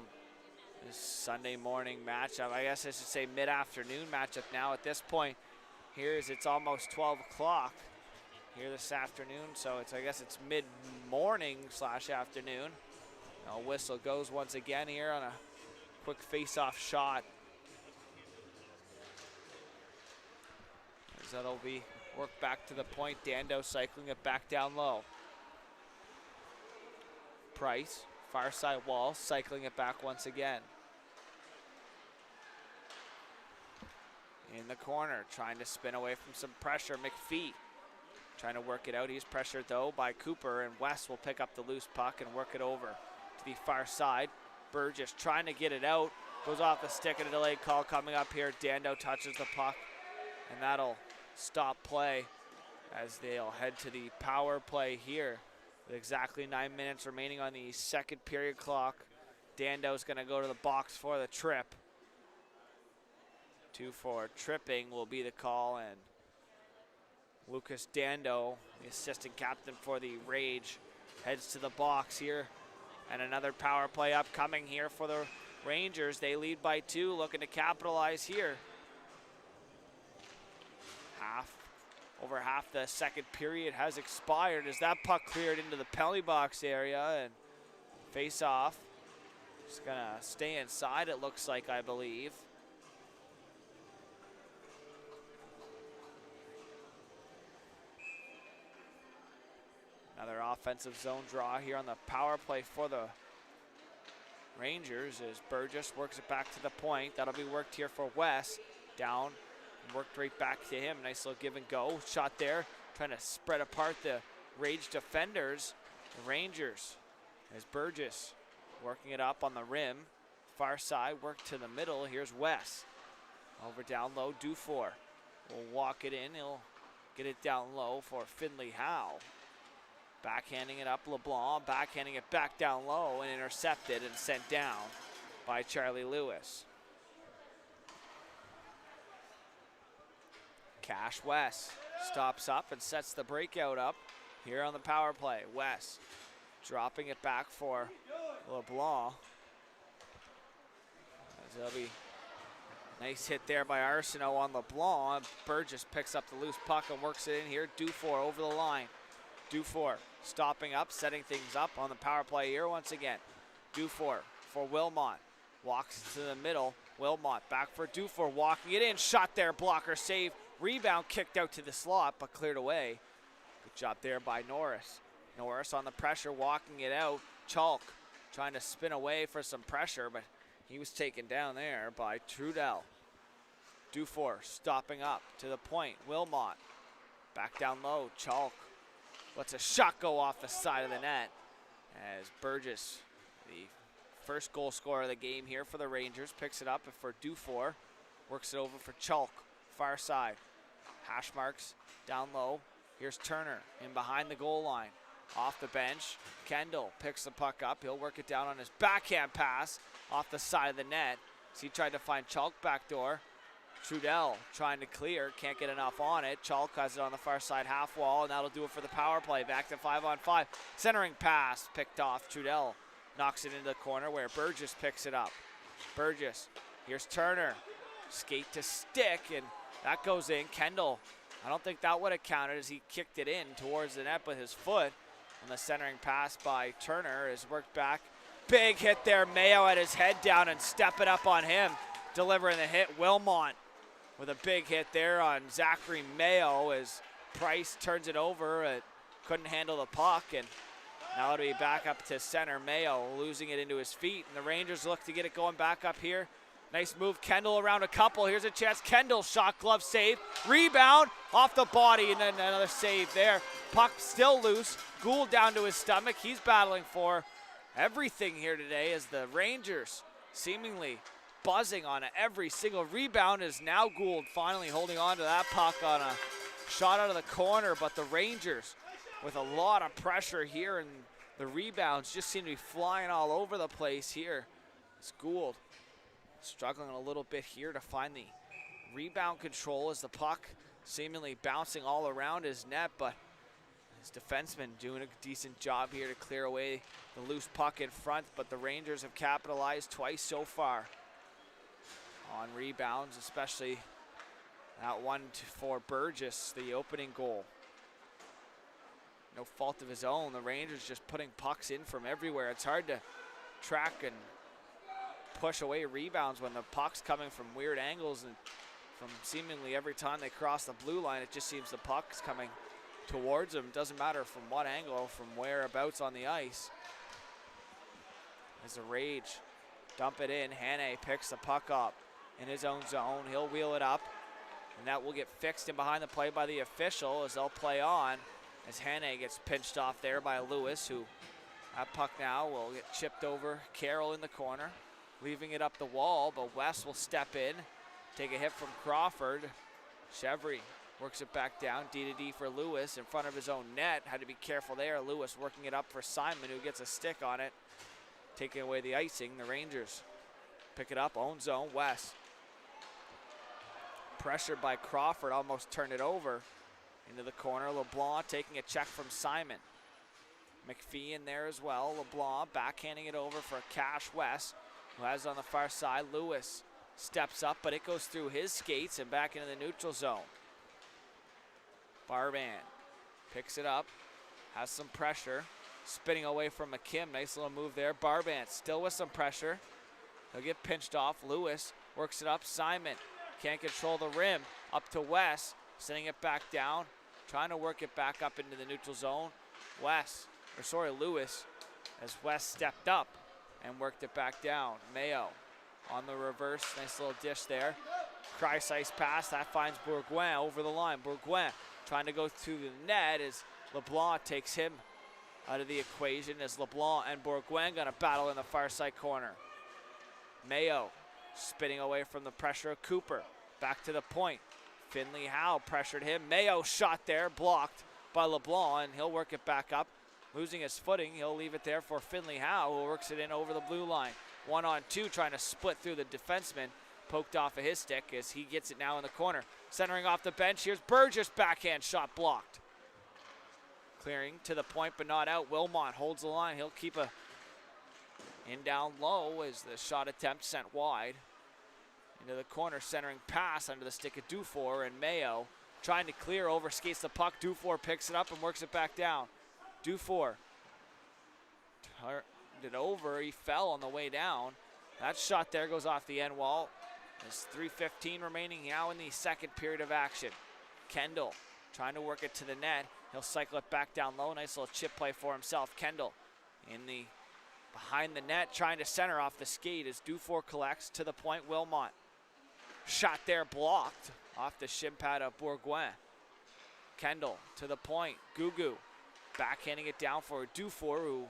Speaker 1: This Sunday morning matchup, I guess I should say mid-afternoon matchup now at this point. It's almost 12 o'clock here this afternoon, so I guess it's mid-morning / afternoon. A whistle goes once again here on a quick face-off shot. As that'll be worked back to the point. Dando cycling it back down low. Price, far side wall, cycling it back once again. in the corner, trying to spin away from some pressure. McPhee trying to work it out. He's pressured though by Cooper, and West will pick up the loose puck and work it over to the far side. Burgess trying to get it out. Goes off the stick and a delayed call coming up here. Dando touches the puck, and that'll stop play as they'll head to the power play here. With exactly 9 minutes remaining on the second period clock. Dando's gonna go to the box for the trip. 2 for tripping will be the call, and Lucas Dando, the assistant captain for the Rage, heads to the box here. And another power play upcoming here for the Rangers. They lead by 2, looking to capitalize here. Over half the second period has expired as that puck cleared into the penalty box area, and face off. Just gonna stay inside, it looks like, I believe. Another offensive zone draw here on the power play for the Rangers as Burgess works it back to the point. That'll be worked here for West. Down, worked right back to him. Nice little give and go. Shot there, trying to spread apart the Rage defenders. The Rangers, as Burgess working it up on the rim. Far side, work to the middle. Here's West. Over down low, Dufour will walk it in. He'll get it down low for Finley Howe. Backhanding it up, LeBlanc, backhanding it back down low and intercepted and sent down by Charlie Lewis. Cash West stops up and sets the breakout up here on the power play. West dropping it back for LeBlanc. As there'll be a nice hit there by Arsenault on LeBlanc. Burgess picks up the loose puck and works it in here. Dufour over the line. Dufour stopping up, setting things up on the power play here once again. Dufour for Wilmot. Walks to the middle. Wilmot back for Dufour, walking it in. Shot there, blocker save. Rebound kicked out to the slot, but cleared away. Good job there by Norris. Norris on the pressure, walking it out. Chalk trying to spin away for some pressure, but he was taken down there by Trudell. Dufour stopping up to the point. Wilmot back down low. Chalk lets a shot go off the side of the net as Burgess, the first goal scorer of the game here for the Rangers, picks it up for Dufour. Works it over for Chalk, far side. Hash marks down low. Here's Turner in behind the goal line. Off the bench, Kendall picks the puck up. He'll work it down on his backhand pass off the side of the net. So he tried to find Chalk backdoor. Trudell trying to clear, can't get enough on it. Chalk has it on the far side half wall, and that'll do it for the power play. Back to 5-on-5. Centering pass picked off. Trudell knocks it into the corner where Burgess picks it up. Burgess, here's Turner. Skate to stick, and that goes in. Kendall, I don't think that would have counted as he kicked it in towards the net with his foot. And the centering pass by Turner is worked back. Big hit there. Mayo had his head down and stepping up on him, delivering the hit. Wilmot with a big hit there on Zachary Mayo as Price turns it over. It couldn't handle the puck, and now it'll be back up to center. Mayo losing it into his feet, and the Rangers look to get it going back up here. Nice move, Kendall around a couple. Here's a chance. Kendall shot, glove save. Rebound off the body, and then another save there. Puck still loose. Gould down to his stomach. He's battling for everything here today as the Rangers seemingly buzzing on every single rebound. Is now Gould finally holding on to that puck on a shot out of the corner, but the Rangers with a lot of pressure here, and the rebounds just seem to be flying all over the place here. It's Gould struggling a little bit here to find the rebound control as the puck seemingly bouncing all around his net, but his defenseman doing a decent job here to clear away the loose puck in front, but the Rangers have capitalized twice so far on rebounds, especially that one for Burgess, the opening goal. No fault of his own. The Rangers just putting pucks in from everywhere. It's hard to track and push away rebounds when the puck's coming from weird angles, and from seemingly every time they cross the blue line, it just seems the puck's coming towards them. Doesn't matter from what angle, from whereabouts on the ice. As the Rage dump it in, Hannay picks the puck up in his own zone. He'll wheel it up And that will get fixed in behind the play by the official as they'll play on. As Hannay gets pinched off there by Lewis, who that puck now will get chipped over Carroll in the corner, leaving it up the wall, but West will step in, take a hit from Crawford. Chevry works it back down, D-to-D for Lewis in front of his own net. Had to be careful there. Lewis working it up for Simon, who gets a stick on it, taking away the icing. The Rangers pick it up, own zone, West. Pressured by Crawford, almost turned it over into the corner. LeBlanc taking a check from Simon. McPhee in there as well. LeBlanc backhanding it over for Cash West, who has it on the far side. Lewis steps up, but it goes through his skates and back into the neutral zone. Barban picks it up, has some pressure, spinning away from McKim. Nice little move there. Barban still with some pressure. He'll get pinched off. Lewis works it up. Simon can't control the rim. Up to West, sending it back down, trying to work it back up into the neutral zone. Lewis, as West stepped up and worked it back down. Mayo on the reverse, nice little dish there. Kreis ice pass, that finds Bourgoin over the line. Bourgoin trying to go through the net as LeBlanc takes him out of the equation, as LeBlanc and Bourgoin gonna battle in the far side corner. Mayo spinning away from the pressure of Cooper. Back to the point. Finley Howe pressured him. Mayo shot there, blocked by LeBlanc, and he'll work it back up. Losing his footing, he'll leave it there for Finley Howe, who works it in over the blue line. 1-on-2, trying to split through the defenseman. Poked off of his stick as he gets it now in the corner. Centering off the bench, here's Burgess, backhand shot blocked. Clearing to the point, but not out. Wilmot holds the line. He'll keep a in down low as the shot attempt sent wide. Into the corner, centering pass under the stick of Dufour, and Mayo trying to clear, over skates the puck. Dufour picks it up and works it back down. Dufour turned it over. He fell on the way down. That shot there goes off the end wall. There's 3:15 remaining now in the second period of action. Kendall trying to work it to the net. He'll cycle it back down low. Nice little chip play for himself. Kendall in the behind the net, trying to center off the skate as Dufour collects to the point. Wilmot shot there, blocked off the shin pad of Bourgoin. Kendall to the point. Gugu backhanding it down for Dufour, who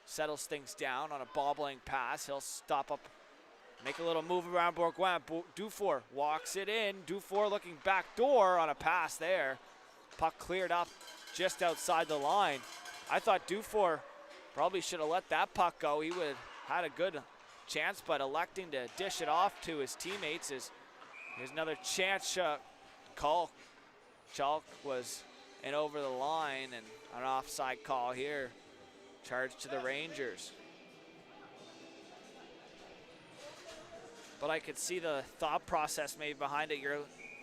Speaker 1: settles things down on a bobbling pass. He'll stop up, make a little move around Bourgoin. Dufour walks it in. Dufour looking back door on a pass there. Puck cleared up just outside the line. I thought Dufour probably should have let that puck go. He would have had a good chance, but electing to dish it off to his teammates is here's another chance. Chalk was in over the line, and an offside call here. Charge to the Rangers. But I could see the thought process maybe behind it. You're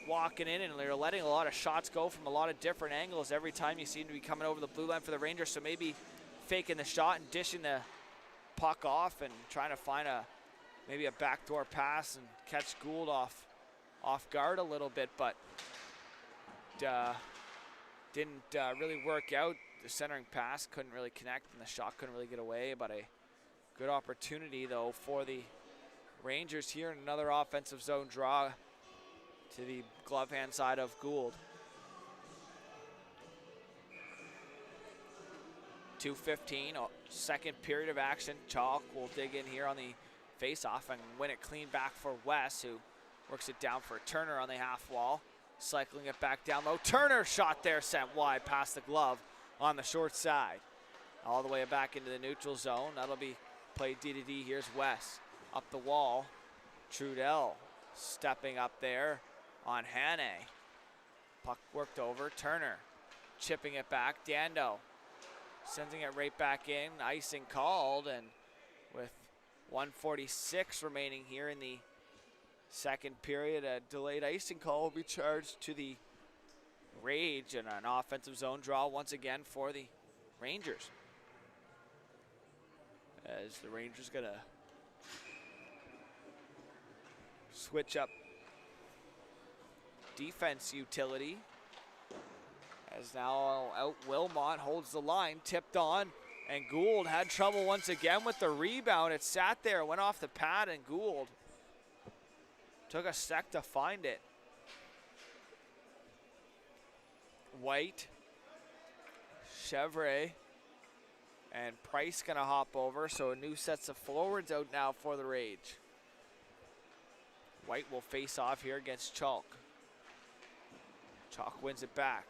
Speaker 1: walking in and you're letting a lot of shots go from a lot of different angles every time you seem to be coming over the blue line for the Rangers. So maybe faking the shot and dishing the puck off and trying to find maybe a backdoor pass and catch Gould off guard a little bit, but didn't really work out. The centering pass couldn't really connect and the shot couldn't really get away, but a good opportunity though for the Rangers here, and another offensive zone draw to the glove hand side of Gould. 2:15, second period of action. Chalk will dig in here on the face-off and win it clean back for West, who works it down for Turner on the half wall. Cycling it back down low. Turner shot there, sent wide past the glove on the short side. All the way back into the neutral zone. That'll be played D-to-D. Here's West up the wall. Trudell stepping up there on Hannay. Puck worked over. Turner chipping it back. Dando sending it right back in. Icing called, and with 1:46 remaining here in the second period, a delayed icing call will be charged to the Rage, and an offensive zone draw once again for the Rangers. As the Rangers gonna switch up defense utility. As now out Wilmot holds the line, tipped on, and Gould had trouble once again with the rebound. It sat there, went off the pad, and Gould took a sec to find it. White, Chevrolet, and Price gonna hop over, so a new sets of forwards out now for the Rage. White will face off here against Chalk. Chalk wins it back.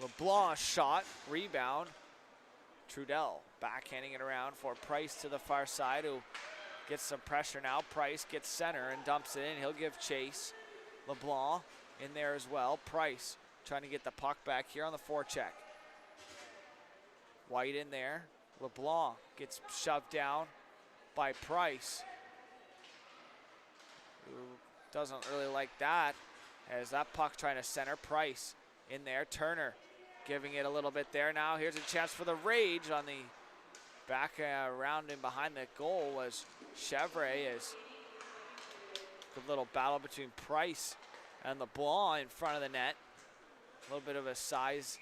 Speaker 1: LeBlanc shot, rebound. Trudell backhanding it around for Price to the far side, who gets some pressure now. Price gets center and dumps it in. He'll give chase. LeBlanc in there as well. Price trying to get the puck back here on the forecheck. White in there. LeBlanc gets shoved down by Price, who doesn't really like that. As that puck trying to center. Price in there. Turner giving it a little bit there now. Here's a chance for the Rage on the back around and behind the goal was Chevrolet. As good little battle between Price and LeBlanc in front of the net. A little bit of a size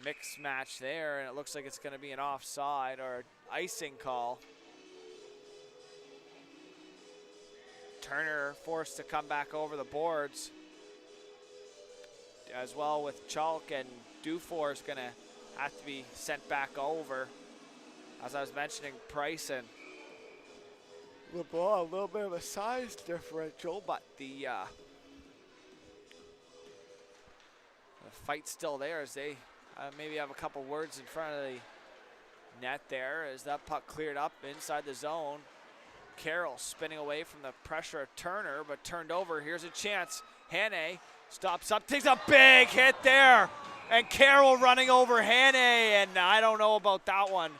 Speaker 1: mix match there, and it looks like it's going to be an offside or icing call. Turner forced to come back over the boards as well with Chalk, and Dufour is going to have to be sent back over. As I was mentioning, Price and LeBlanc, a little bit of a size differential, but the fight's still there as they maybe have a couple words in front of the net there as that puck cleared up inside the zone. Carroll spinning away from the pressure of Turner, but turned over. Here's a chance. Hannay stops up, takes a big hit there, and Carroll running over Hannay, and I don't know about that one.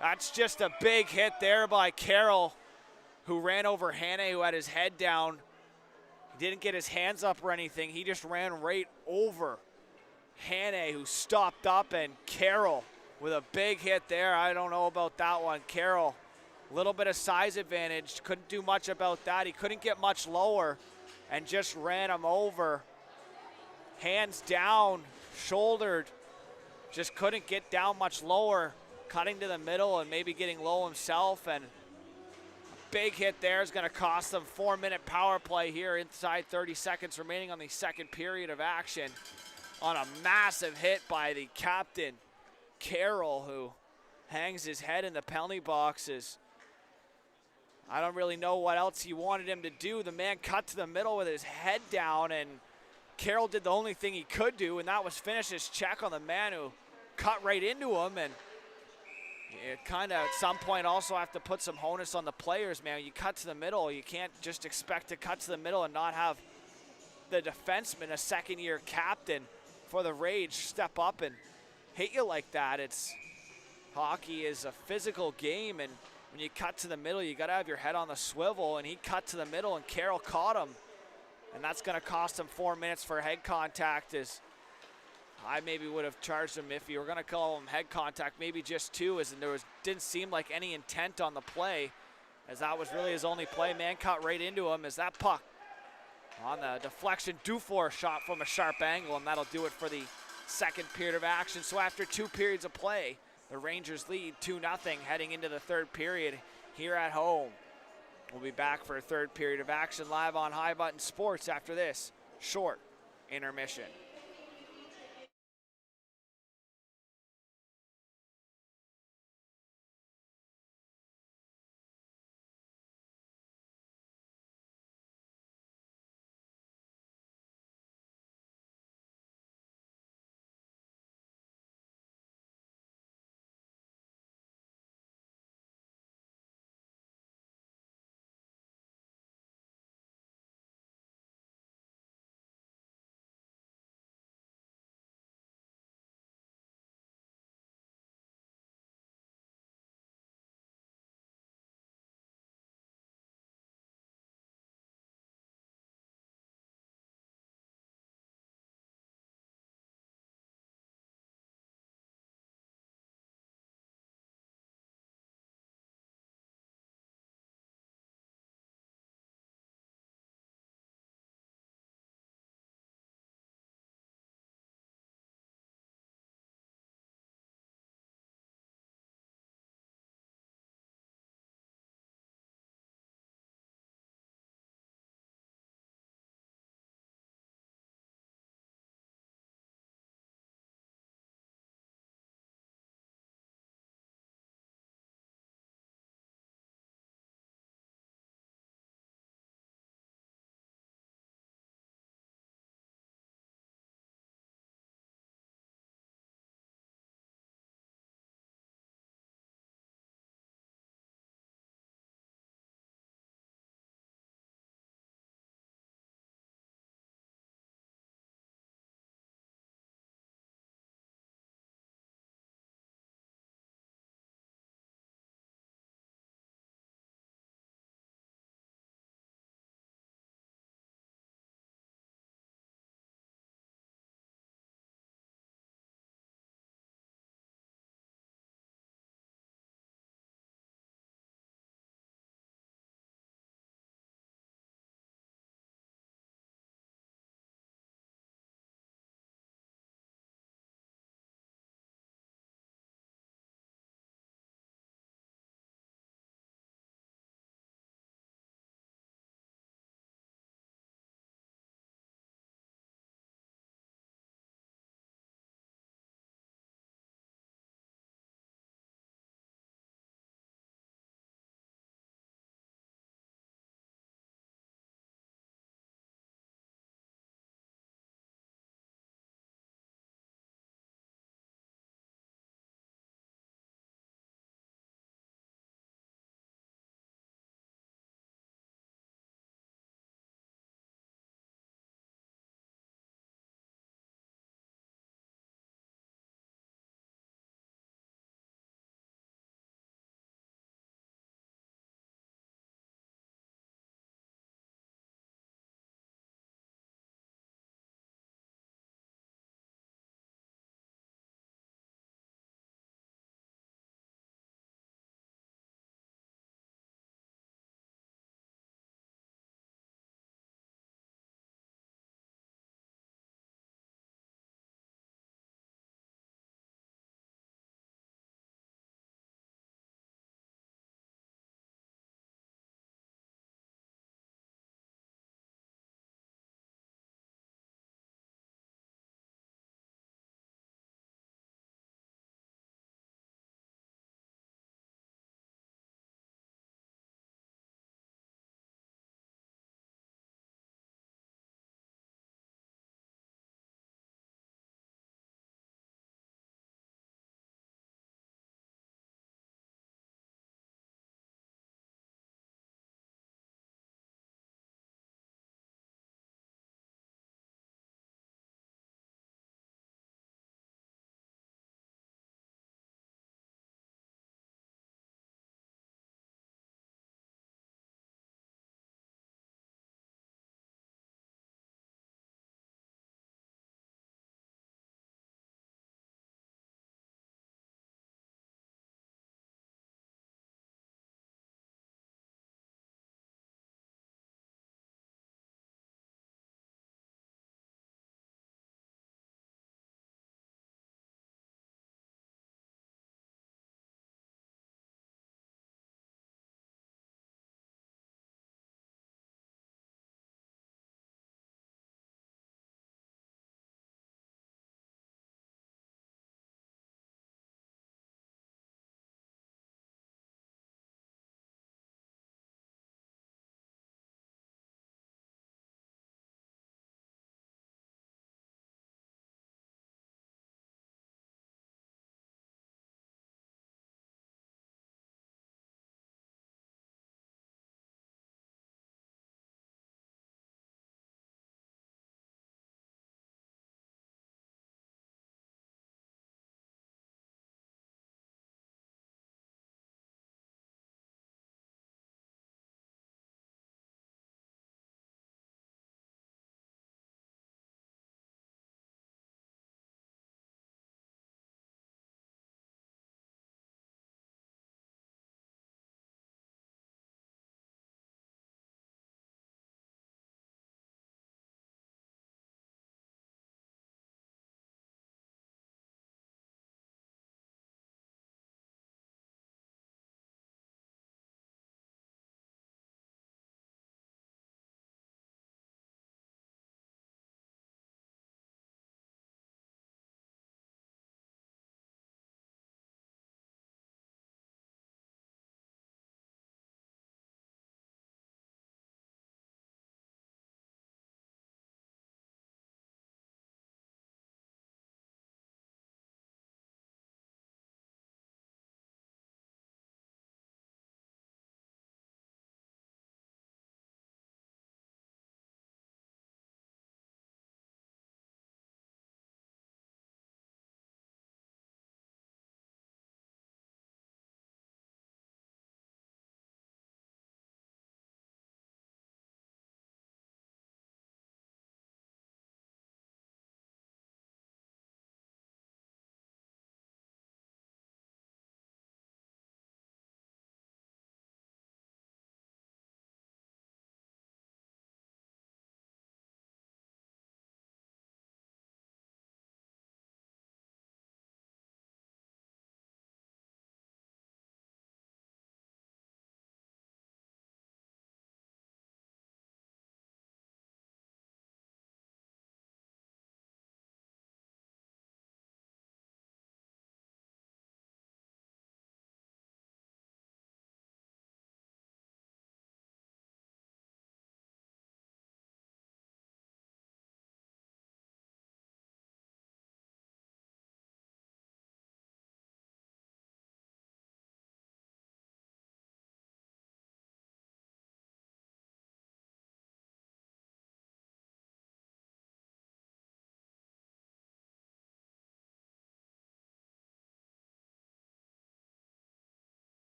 Speaker 1: That's just a big hit there by Carroll, who ran over Hannay, who had his head down. He didn't get his hands up or anything. He just ran right over Hannay, who stopped up, and Carroll with a big hit there. I don't know about that one. Carroll, a little bit of size advantage. Couldn't do much about that. He couldn't get much lower and just ran him over. Hands down, shouldered. Just couldn't get down much lower. Cutting to the middle and maybe getting low himself, and a big hit there is going to cost them 4-minute power play here inside 30 seconds remaining on the second period of action on a massive hit by the captain, Carroll, who hangs his head in the penalty boxes. I don't really know what else he wanted him to do. The man cut to the middle with his head down, and Carroll did the only thing he could do, and that was finish his check on the man who cut right into him. And you kind of at some point also have to put some onus on the players, man. You cut to the middle. You can't just expect to cut to the middle and not have the defenseman, a second-year captain for the Rage, step up and hit you like that. Hockey is a physical game, and when you cut to the middle, you got to have your head on the swivel, and he cut to the middle, and Carroll caught him. And that's going to cost him 4 minutes for head contact. As I maybe would have charged him if you were going to call him head contact, maybe just 2, as there didn't seem like any intent on the play, as that was really his only play. Man cut right into him as that puck on the deflection. Dufour shot from a sharp angle, and that'll do it for the second period of action. So after 2 periods of play, the Rangers lead 2-0 heading into the third period here at home. We'll be back for a third period of action live on High Button Sports after this short intermission.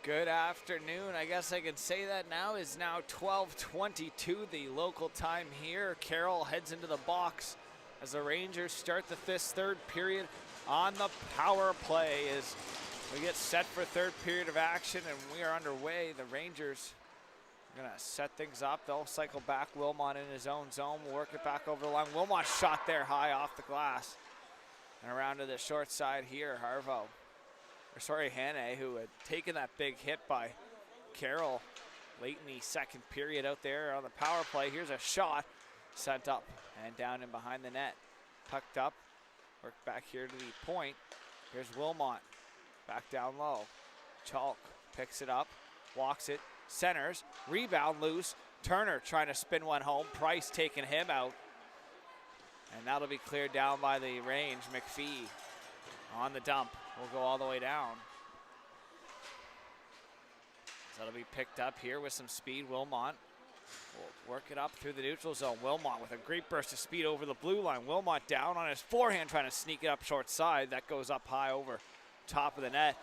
Speaker 1: Good afternoon. I guess I can say that now. Is now 12:22, the local time here. Carroll heads into the box as the Rangers start this third period on the power play as we get set for third period of action, and we are underway. The Rangers are gonna set things up. They'll cycle back. Wilmot in his own zone. We'll work it back over the line. Wilmot shot there high off the glass. And around to the short side here, Hannay, who had taken that big hit by Carroll late in the second period out there on the power play. Here's a shot sent up and down in behind the net. Pucked up, work back here to the point. Here's Wilmot, back down low. Chalk picks it up, walks it, centers, rebound loose. Turner trying to spin one home. Price taking him out. And that'll be cleared down by the range. McPhee on the dump. Will go all the way down. So that'll be picked up here with some speed. Wilmot will work it up through the neutral zone. Wilmot with a great burst of speed over the blue line. Wilmot down on his forehand trying to sneak it up short side. That goes up high over top of the net.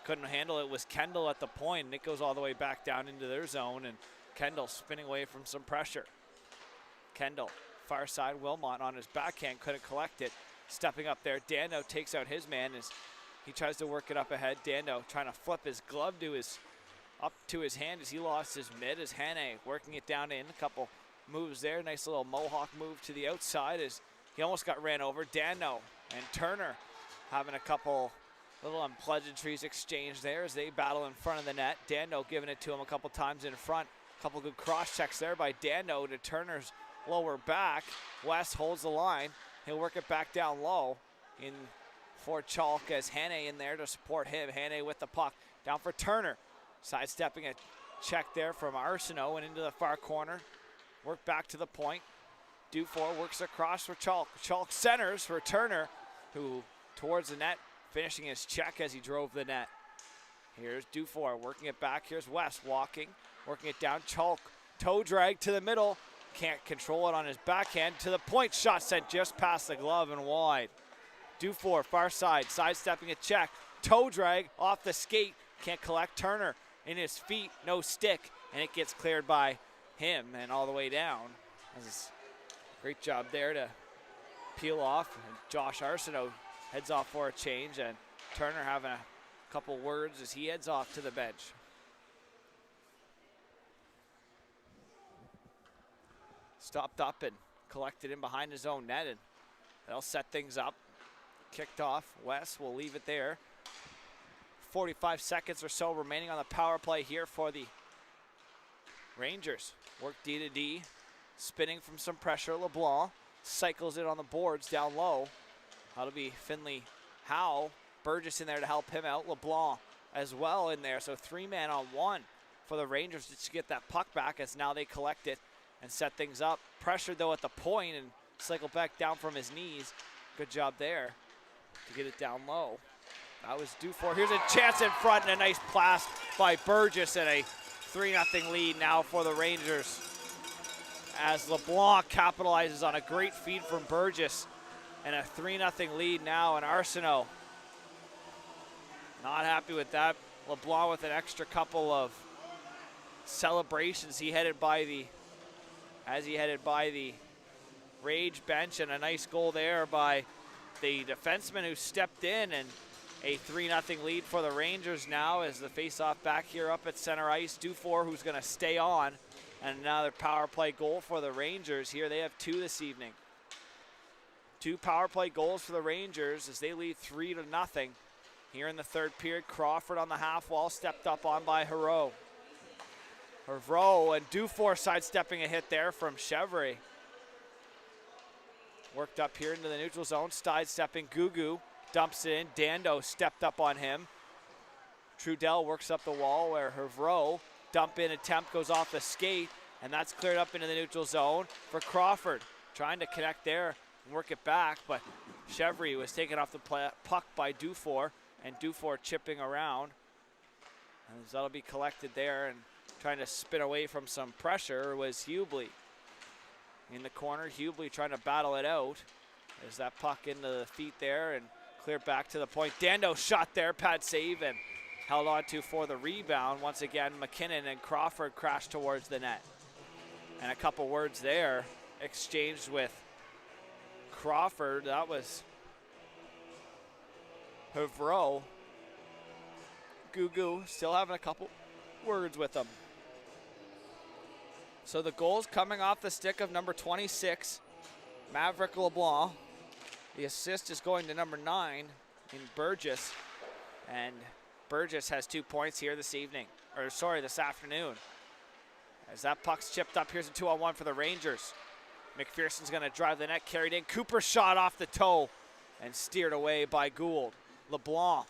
Speaker 1: Couldn't handle it. Was Kendall at the point, and it goes all the way back down into their zone, and Kendall spinning away from some pressure. Kendall, far side. Wilmot on his backhand, couldn't collect it. Stepping up there, Dando takes out his man as he tries to work it up ahead. Dando trying to flip his glove up to his hand as he lost his mid. As Hannay working it down in. A couple moves there. Nice little mohawk move to the outside as he almost got ran over. Dando and Turner having a couple little unpleasantries exchanged there as they battle in front of the net. Dando giving it to him a couple times in front. A couple good cross checks there by Dando to Turner's lower back. West holds the line. He'll work it back down low in for Chalk as Hannay in there to support him. Hannay with the puck. Down for Turner. Sidestepping a check there from Arsenault and into the far corner. Work back to the point. Dufour works across for Chalk. Chalk centers for Turner, who towards the net, finishing his check as he drove the net. Here's Dufour working it back. Here's West walking, working it down. Chalk toe drag to the middle. Can't control it on his backhand. To the point, shot sent just past the glove and wide. Dufour, far side, sidestepping a check. Toe drag off the skate. Can't collect. Turner in his feet, no stick, and it gets cleared by him and all the way down. Great job there to peel off. And Josh Arsenault heads off for a change, and Turner having a couple words as he heads off to the bench. Stopped up and collected in behind his own net, and they'll set things up. Kicked off. West will leave it there. 45 seconds or so remaining on the power play here for the Rangers. Work D to D. Spinning from some pressure. LeBlanc cycles it on the boards down low. That'll be Finley Howe. Burgess in there to help him out. LeBlanc as well in there. So 3-man on 1 for the Rangers to get that puck back as now they collect it and set things up. Pressure though at the point and cycle back down from his knees. Good job there to get it down low. That was Dufour. Here's a chance in front and a nice blast by Burgess and a 3-0 lead now for the Rangers as LeBlanc capitalizes on a great feed from Burgess and a 3-0 lead now, and Arsenault not happy with that. LeBlanc with an extra couple of celebrations. As he headed by the Rage bench, and a nice goal there by the defenseman who stepped in, and a 3-0 lead for the Rangers now as the face-off back here up at center ice. Dufour, who's going to stay on, and another power play goal for the Rangers. Here they have 2 this evening. 2 power play goals for the Rangers as they lead 3-0 here in the third period. Crawford on the half wall, stepped up on by Herreau. Herreau and Dufour sidestepping a hit there from Chevry. Worked up here into the neutral zone, sidestepping Gugu. Dumps it in. Dando stepped up on him. Trudell works up the wall where Herreau dump in attempt goes off the skate, and that's cleared up into the neutral zone for Crawford. Trying to connect there and work it back, but Chevry was taken off the puck by Dufour, and Dufour chipping around. And that'll be collected there, and trying to spin away from some pressure was Hubley. In the corner, Hubley trying to battle it out. There's that puck into the feet there, and clear back to the point. Dando shot there, pad save, and held on to for the rebound. Once again, McKinnon and Crawford crashed towards the net. And a couple words there exchanged with Crawford. That was Havreau. Gugu still having a couple words with him. So the goal's coming off the stick of number 26, Maverick LeBlanc. The assist is going to number 9 in Burgess. And Burgess has 2 points here this afternoon. As that puck's chipped up, here's a 2-on-1 for the Rangers. McPherson's gonna drive the net, carried in. Cooper shot off the toe and steered away by Gould. LeBlanc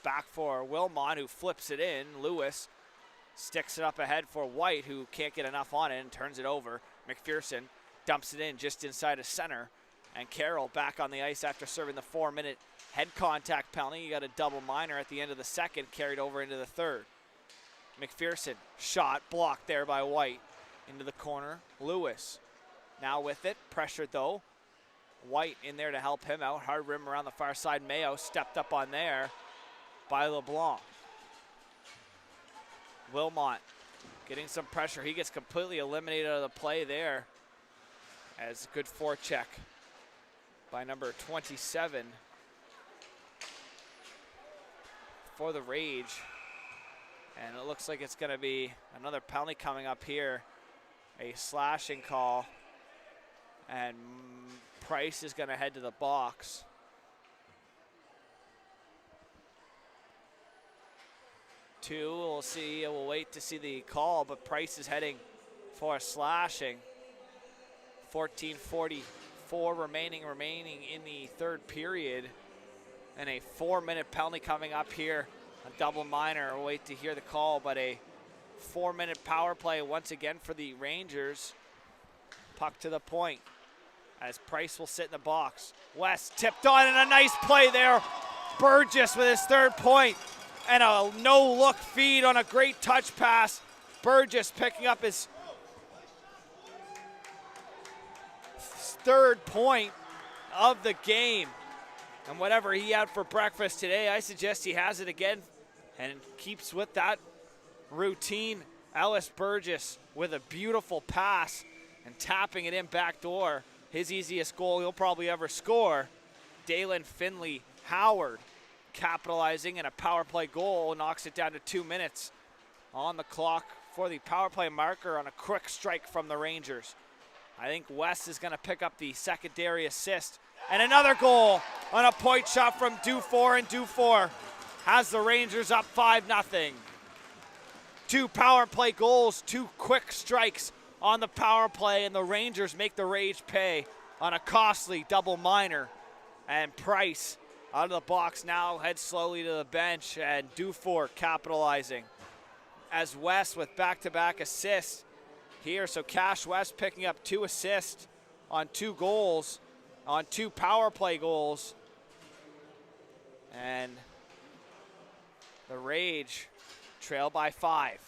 Speaker 1: back for Wilmot, who flips it in. Lewis sticks it up ahead for White, who can't get enough on it and turns it over. McPherson dumps it in just inside of center. And Carroll back on the ice after serving the 4-minute head contact penalty. You got a double minor at the end of the second, carried over into the third. McPherson shot blocked there by White into the corner. Lewis now with it, pressured though. White in there to help him out. Hard rim around the far side. Mayo stepped up on there by LeBlanc. Wilmot getting some pressure. He gets completely eliminated out of the play there. As a good forecheck by number 27 for the Rage. And it looks like it's going to be another penalty coming up here. A slashing call. And Price is going to head to the box. We'll see. We'll wait to see the call, but Price is heading for a slashing. 14:44 remaining in the third period. And a 4-minute penalty coming up here. A double minor. We'll wait to hear the call, but a 4-minute power play once again for the Rangers. Puck to the point as Price will sit in the box. West tipped on and a nice play there. Burgess with his 3rd point and a no-look feed on a great touch pass. Burgess picking up his 3rd point of the game. And whatever he had for breakfast today, I suggest he has it again and keeps with that routine. Ellis Burgess with a beautiful pass and tapping it in backdoor. His easiest goal he'll probably ever score. Dalen Finley Howard capitalizing in a power play goal, knocks it down to 2 minutes on the clock for the power play marker on a quick strike from the Rangers. I think West is going to pick up the secondary assist. And another goal on a point shot from Dufour, and Dufour has the Rangers up 5-0. 2 power play goals, 2 quick strikes on the power play, and the Rangers make the Rage pay on a costly double minor. And Price out of the box now, heads slowly to the bench, and Dufour capitalizing. As West with back-to-back assists here, so Cash West picking up 2 assists on 2 goals, on 2 power play goals. And the Rage trail by 5.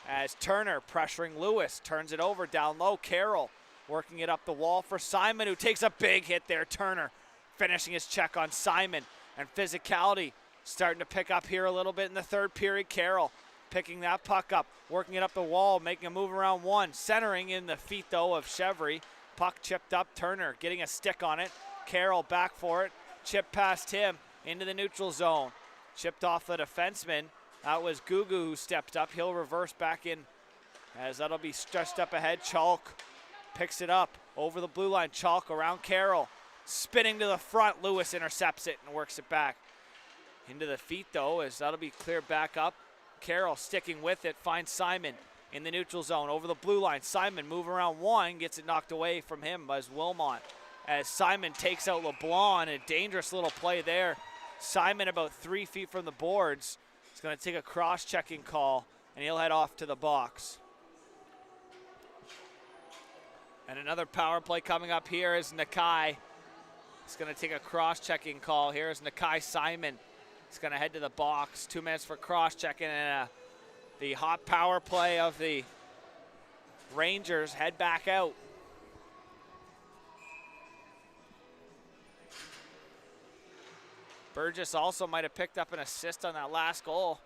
Speaker 1: As Turner pressuring Lewis, turns it over down low. Carroll working it up the wall for Simon, who takes a big hit there. Turner finishing his check on Simon, and physicality starting to pick up here a little bit in the third period. Carroll picking that puck up, working it up the wall, making a move around one, centering in the feet though of Chevry. Puck chipped up, Turner getting a stick on it. Carroll back for it, chip past him into the neutral zone. Chipped off the defenseman. That was Gugu who stepped up. He'll reverse back in as that'll be stretched up ahead. Chalk picks it up over the blue line. Chalk around Carroll, spinning to the front. Lewis intercepts it and works it back into the feet though, as that'll be cleared back up. Carroll sticking with it, finds Simon in the neutral zone over the blue line. Simon moving around one, gets it knocked away from him as Wilmot. As Simon takes out LeBlanc, a dangerous little play there. Simon about 3 feet from the boards. He's going to take a cross-checking call, and he'll head off to the box. And another power play coming up here is Nakai. He's going to take a cross-checking call. Here's Nakai Simon. He's going to head to the box. 2 minutes for cross-checking, and the hot power play of the Rangers head back out. Burgess also might have picked up an assist on that last goal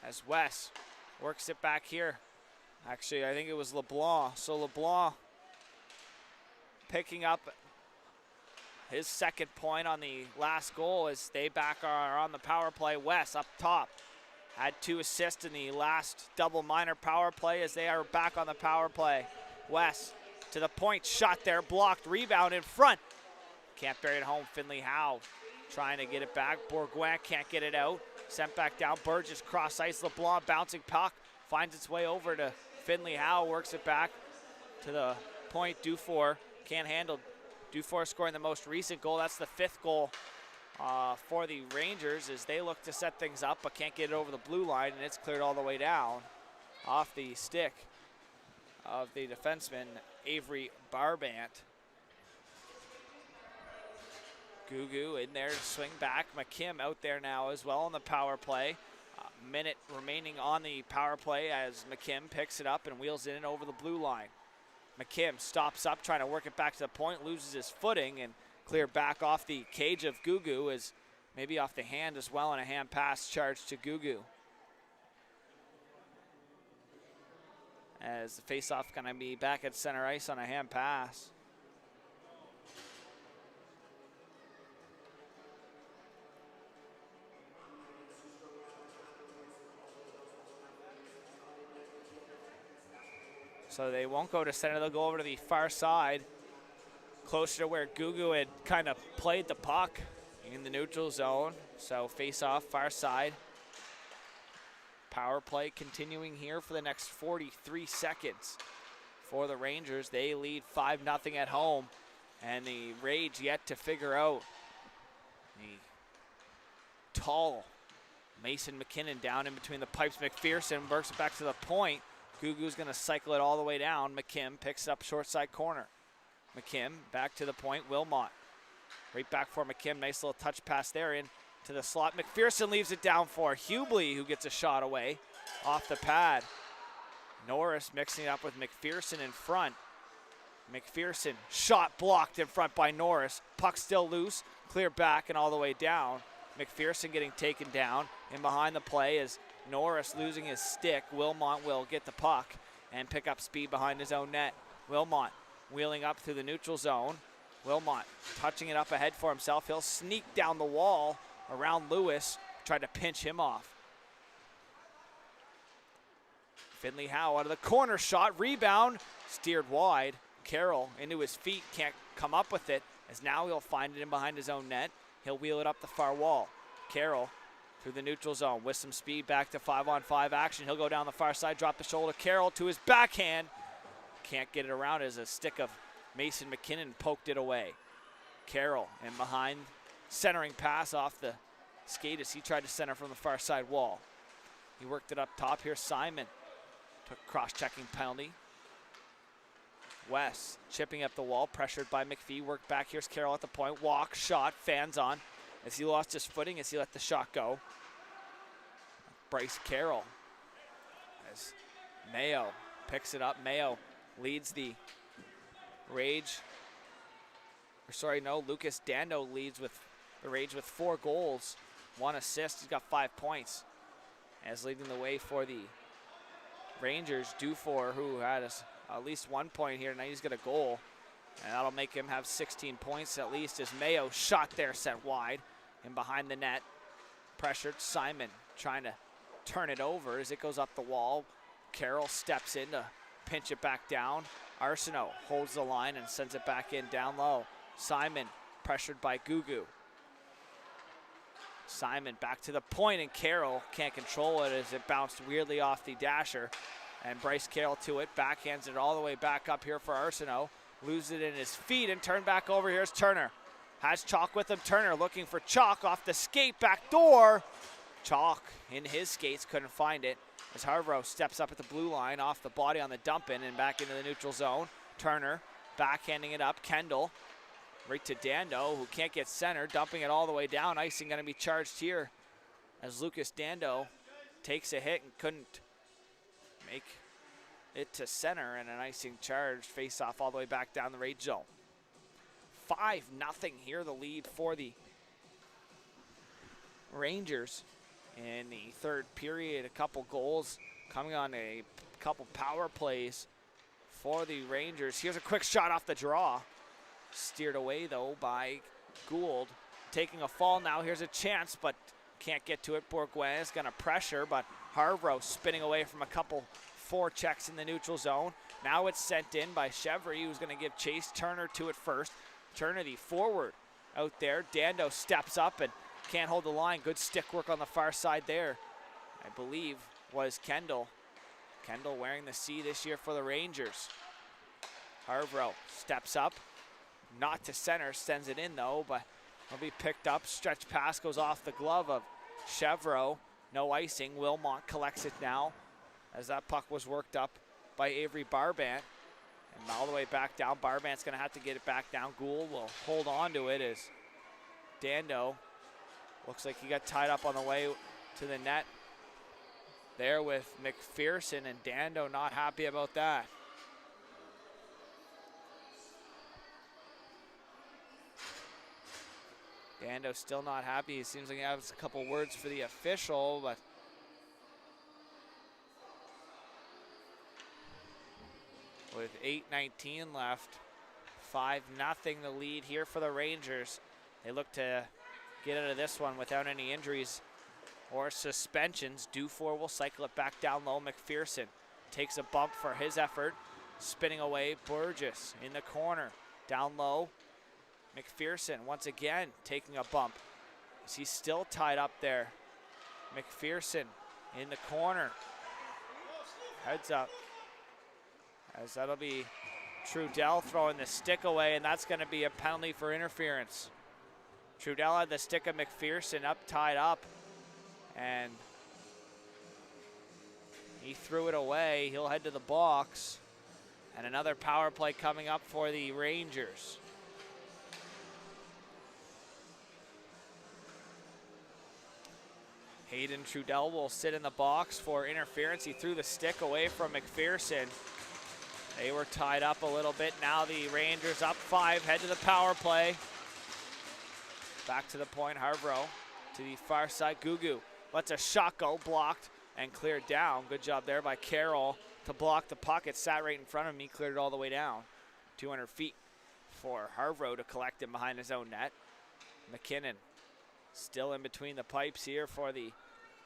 Speaker 1: as Wes works it back here. Actually, I think it was LeBlanc. So LeBlanc picking up his second point on the last goal as they back are on the power play. Wes up top had 2 assists in the last double minor power play as they are back on the power play. Wes to the point, shot there, blocked, rebound in front. Can't bury it home. Finley Howe trying to get it back. Bourgoin can't get it out. Sent back down. Burgess cross ice. LeBlanc bouncing puck finds its way over to Finley Howe. Works it back to the point. Dufour can't handle. Dufour scoring the most recent goal. That's the 5th goal for the Rangers as they look to set things up but can't get it over the blue line, and it's cleared all the way down off the stick of the defenseman Avery Barbant. Gugu in there to swing back. McKim out there now as well on the power play. Minute remaining on the power play as McKim picks it up and wheels it in over the blue line. McKim stops up, trying to work it back to the point, loses his footing, and clear back off the cage of Gugu, as maybe off the hand as well, and a hand pass charge to Gugu. As the faceoff going to be back at center ice on a hand pass. So they won't go to center, they'll go over to the far side, closer to where Gugu had kind of played the puck in the neutral zone. So face off, far side. Power play continuing here for the next 43 seconds for the Rangers. They lead 5-0 at home, and the Rage yet to figure out the tall Mason McKinnon down in between the pipes. McPherson works it back to the point. Gugu's going to cycle it all the way down. McKim picks up short side corner. McKim back to the point. Wilmot right back for McKim. Nice little touch pass there in to the slot. McPherson leaves it down for Hubley, who gets a shot away off the pad. Norris mixing it up with McPherson in front. McPherson shot blocked in front by Norris. Puck still loose. Clear back and all the way down. McPherson getting taken down. In behind the play is Norris losing his stick. Wilmot will get the puck and pick up speed behind his own net. Wilmot wheeling up through the neutral zone. Wilmot touching it up ahead for himself. He'll sneak down the wall around Lewis, try to pinch him off. Finley Howe out of the corner shot, rebound, steered wide. Carroll into his feet, can't come up with it, as now he'll find it in behind his own net. He'll wheel it up the far wall. Carroll through the neutral zone with some speed back to 5-on-5 action. He'll go down the far side, drop the shoulder. Carroll to his backhand. Can't get it around as a stick of Mason McKinnon poked it away. Carroll in behind, centering pass off the skate as he tried to center from the far side wall. He worked it up top here. Simon took cross-checking penalty. West chipping up the wall, pressured by McPhee. Worked back. Here's Carroll at the point. Walk, shot, fans on. As he lost his footing, as he let the shot go. Bryce Carroll. As Mayo picks it up. Mayo leads the Rage. Lucas Dando leads with the Rage with 4 goals, 1 assist. He's got 5 points. As leading the way for the Rangers, Dufour, who had at least 1 point here. Now he's got a goal, and that'll make him have 16 points at least, as Mayo shot there, sent wide and behind the net. Pressured. Simon trying to turn it over as it goes up the wall. Carroll steps in to pinch it back down. Arsenault holds the line and sends it back in down low. Simon pressured by Gugu. Simon back to the point, and Carroll can't control it as it bounced weirdly off the dasher. And Bryce Carroll to it, backhands it all the way back up here for Arsenault. Loses it in his feet and turned back over. Here's Turner. Has Chalk with him. Turner looking for Chalk off the skate, back door. Chalk in his skates, couldn't find it. As Harbour steps up at the blue line, off the body on the dump in and back into the neutral zone. Turner backhanding it up. Kendall right to Dando, who can't get center, dumping it all the way down. Icing going to be charged here as Lucas Dando takes a hit and couldn't make it to center, and an icing charge. Face off all the way back down the Rage zone. 5-0 here, the lead for the Rangers in the third period. A couple goals coming on a couple power plays for the Rangers. Here's a quick shot off the draw. Steered away, though, by Gould. Taking a fall now. Here's a chance, but can't get to it. Bourgoin is going to pressure, but Harbour spinning away from a couple forechecks in the neutral zone. Now it's sent in by Chevry, who's going to give Chase Turner to it first. Turner, the forward, out there. Dando steps up and can't hold the line. Good stick work on the far side there. I believe was Kendall. Kendall wearing the C this year for the Rangers. Harbour steps up. Not to center, sends it in though, but will be picked up. Stretch pass goes off the glove of Chevreau. No icing. Wilmot collects it now as that puck was worked up by Avery Barbant. And all the way back down. Barbant's going to have to get it back down. Gould will hold on to it as Dando looks like he got tied up on the way to the net there with McPherson, and Dando not happy about that. Dando still not happy. He seems like he has a couple words for the official, but with 8:19 left, 5-0 the lead here for the Rangers. They look to get out of this one without any injuries or suspensions. Dufour will cycle it back down low. McPherson takes a bump for his effort. Spinning away, Burgess in the corner. Down low, McPherson once again taking a bump. He's still tied up there. McPherson in the corner. Heads up. As that'll be Trudell throwing the stick away, and that's going to be a penalty for interference. Trudell had the stick of McPherson up, tied up, and he threw it away. He'll head to the box. And another power play coming up for the Rangers. Hayden Trudell will sit in the box for interference. He threw the stick away from McPherson. They were tied up a little bit. Now the Rangers up 5, head to the power play. Back to the point, Harbour to the far side. Gugu lets a shot go, blocked and cleared down. Good job there by Carroll to block the puck. It sat right in front of me, cleared it all the way down. 200 feet for Harbour to collect him behind his own net. McKinnon still in between the pipes here for the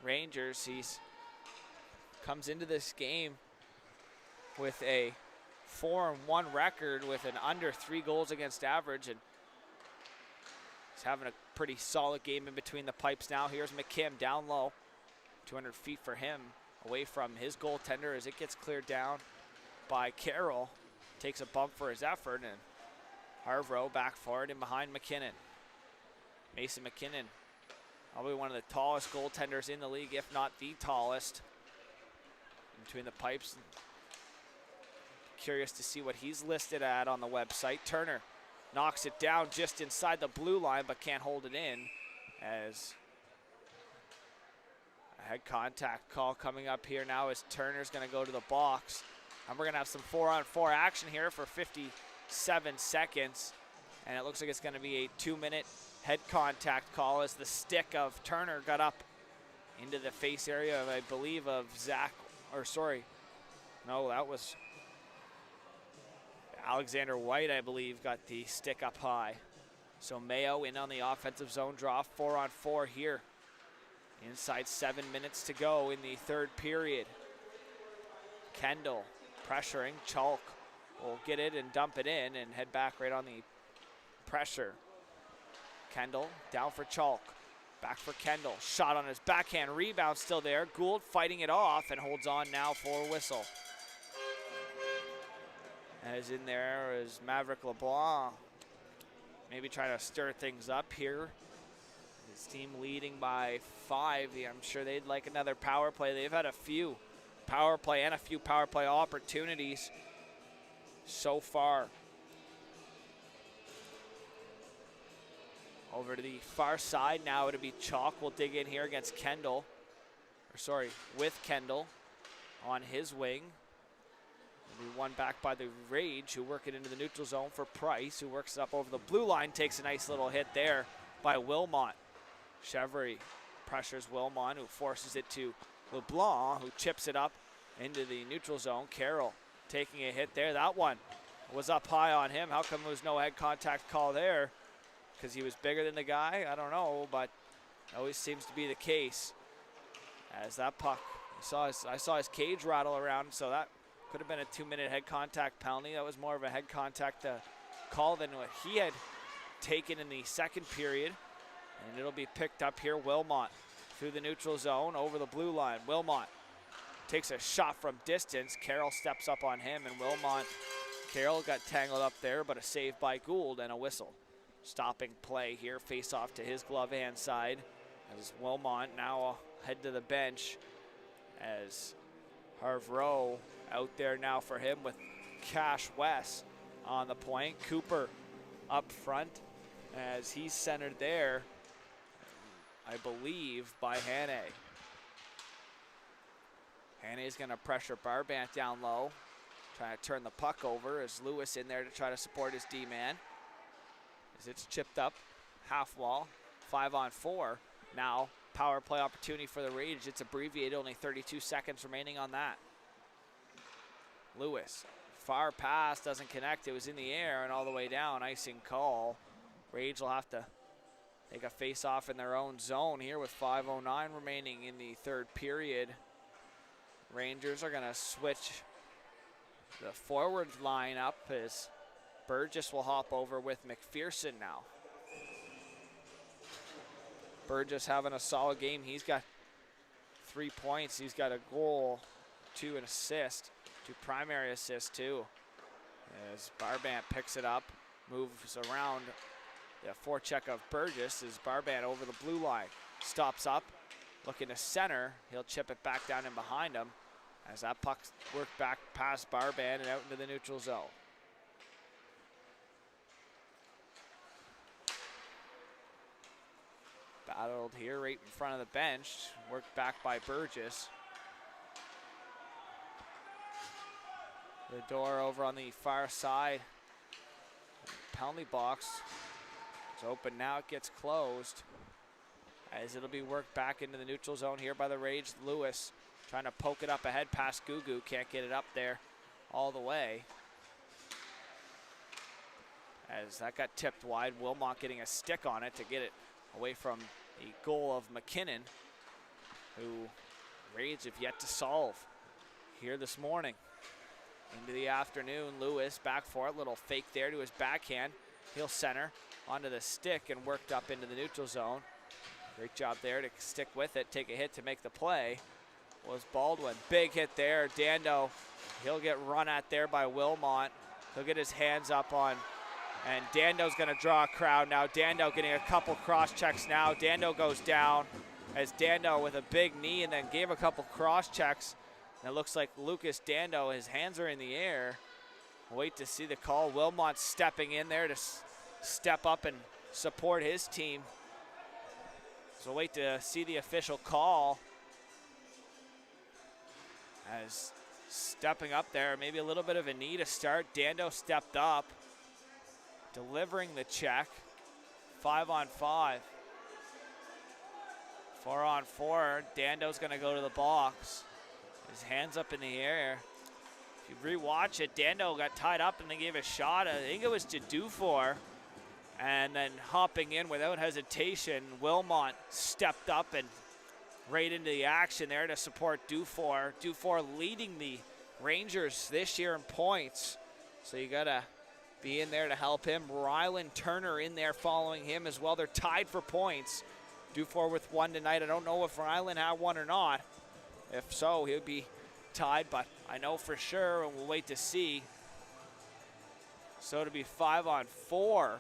Speaker 1: Rangers. He's comes into this game with a 4-1 record with an under 3 goals against average, and he's having a pretty solid game in between the pipes now. Here's McKim down low. 200 feet for him away from his goaltender as it gets cleared down by Carroll. Takes a bump for his effort, and Harbour back forward and behind McKinnon. Mason McKinnon, probably one of the tallest goaltenders in the league, if not the tallest. In between the pipes. Curious to see what he's listed at on the website. Turner knocks it down just inside the blue line, but can't hold it in as a head contact call coming up here now as Turner's going to go to the box. And we're going to have some 4-on-4 action here for 57 seconds. And it looks like it's going to be a 2-minute head contact call as the stick of Turner got up into the face area of, I believe, of Zach, or sorry, no, that was Alexander White, I believe, got the stick up high. So Mayo in on the offensive zone draw, 4-on-4 here. Inside 7 minutes to go in the third period. Kendall pressuring, Chalk will get it and dump it in and head back right on the pressure. Kendall down for Chalk, back for Kendall. Shot on his backhand, rebound still there. Gould fighting it off and holds on now for a whistle. As in there is Maverick LeBlanc, maybe trying to stir things up here. His team leading by 5. I'm sure they'd like another power play. They've had a few power play and a few power play opportunities so far. Over to the far side now, it'll be Chalk. We'll dig in here against Kendall. Or sorry, with Kendall on his wing. It'll be won back by the Rage, who work it into the neutral zone for Price, who works it up over the blue line. Takes a nice little hit there by Wilmot. Chevry pressures Wilmot, who forces it to LeBlanc, who chips it up into the neutral zone. Carroll taking a hit there. That one was up high on him. How come there was no head contact call there? Because he was bigger than the guy? I don't know, but always seems to be the case. As that puck, I saw his cage rattle around, so that could have been a 2-minute head contact penalty. That was more of a head contact call than what he had taken in the second period. And it'll be picked up here. Wilmot through the neutral zone over the blue line. Wilmot takes a shot from distance. Carroll steps up on him, and Carroll got tangled up there, but a save by Gould and a whistle. Stopping play here, face off to his glove hand side as Wilmot now head to the bench as Harbour out there now for him with Cash West on the point. Cooper up front as he's centered there, I believe, by Hannay. Hannay's going to pressure Barbant down low, trying to turn the puck over as Lewis in there to try to support his D-man. As it's chipped up, half wall, 5-on-4. Now, power play opportunity for the Rage. It's abbreviated, only 32 seconds remaining on that. Lewis, far pass, doesn't connect. It was in the air and all the way down, icing call. Rage will have to take a face-off in their own zone here with 5:09 remaining in the third period. Rangers are going to switch the forward lineup as Burgess will hop over with McPherson now. Burgess having a solid game. He's got 3 points. He's got a goal, 2 an assist, 2 primary assists too. As Barbant picks it up, moves around the forecheck of Burgess as Barbant over the blue line. Stops up, looking to center. He'll chip it back down in behind him as that puck worked back past Barbant and out into the neutral zone. Battled here right in front of the bench, worked back by Burgess. The door over on the far side. Penalty box is open now, it gets closed. As it'll be worked back into the neutral zone here by the Rage. Lewis trying to poke it up ahead past Gugu, can't get it up there all the way. As that got tipped wide, Wilmot getting a stick on it to get it away from the goal of McKinnon, who Rage have yet to solve here this morning. Into the afternoon, Lewis back for it, little fake there to his backhand. He'll center onto the stick and worked up into the neutral zone. Great job there to stick with it, take a hit to make the play. Was Baldwin. Big hit there. Dando, he'll get run at there by Wilmot. He'll get his hands up on, and Dando's going to draw a crowd now. Dando getting a couple cross checks now. Dando goes down as Dando with a big knee and then gave a couple cross checks. And it looks like Lucas Dando, his hands are in the air. Wait to see the call. Wilmot stepping in there to step up and support his team. So wait to see the official call. As stepping up there, maybe a little bit of a knee to start. Dando stepped up, delivering the check. 5-on-5. 4-on-4. Dando's going to go to the box. His hands up in the air. If you rewatch it, Dando got tied up and then gave a shot. I think it was to Dufour. And then hopping in without hesitation, Wilmot stepped up and right into the action there to support Dufour. Dufour leading the Rangers this year in points. So you got to be in there to help him. Rylan Turner in there following him as well. They're tied for points. Dufour with 1 tonight. I don't know if Rylan had 1 or not. If so, he'll be tied, but I know for sure, and we'll wait to see. So it'll be 5-on-4.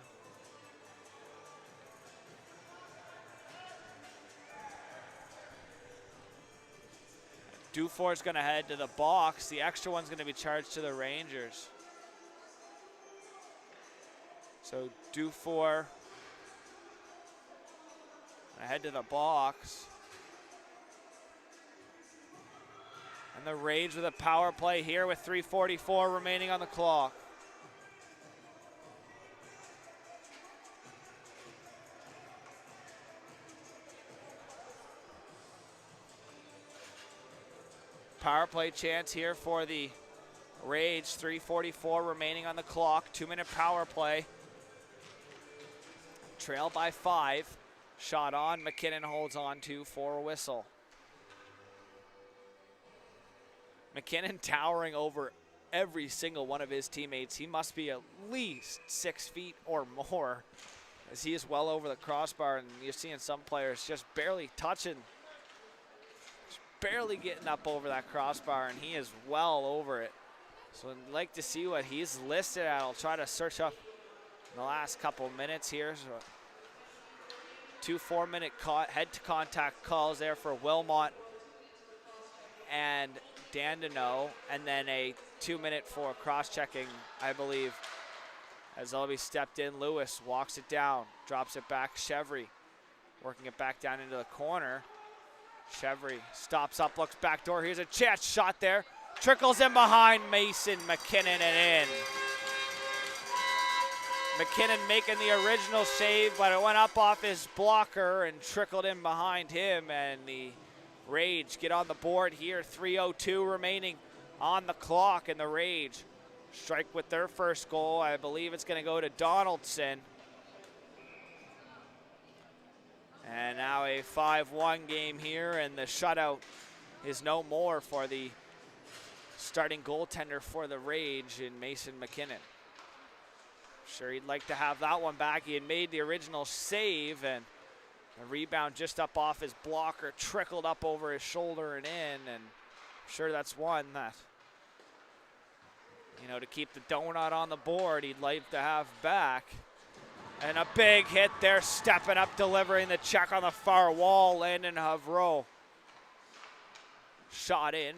Speaker 1: Dufour's going to head to the box. The extra one's going to be charged to the Rangers. So Dufour head to the box. And the Rage with a power play here with 3:44 remaining on the clock. power play chance here for the Rage. 3:44 remaining on the clock. 2-minute power play. Trail by 5. Shot on. McKinnon holds on to for a whistle. McKinnon towering over every single one of his teammates. He must be at least 6 feet or more, as he is well over the crossbar, and you're seeing some players just barely touching, just barely getting up over that crossbar, and he is well over it. So I'd like to see what he's listed at. I'll try to search up in the last couple minutes here. So 2 4-minute head-to-contact calls there for Wilmot and Dandenau, and then a 2-minute for cross-checking, I believe, as Elby stepped in. Lewis walks it down, drops it back. Chevry working it back down into the corner. Chevry stops up, looks back door. Here's a chance shot there. Trickles in behind Mason McKinnon and in. McKinnon making the original save, but it went up off his blocker and trickled in behind him, and the Rage get on the board here. 3:02 remaining on the clock, and the Rage strike with their first goal. I believe it's going to go to Donaldson. And now a 5-1 game here, and the shutout is no more for the starting goaltender for the Rage in Mason McKinnon. Sure, he'd like to have that one back. He had made the original save, and a rebound just up off his blocker, trickled up over his shoulder and in, and I'm sure that's one that, you know, to keep the donut on the board, he'd like to have back. And a big hit there, stepping up, delivering the check on the far wall, Landon Havreau. Shot in,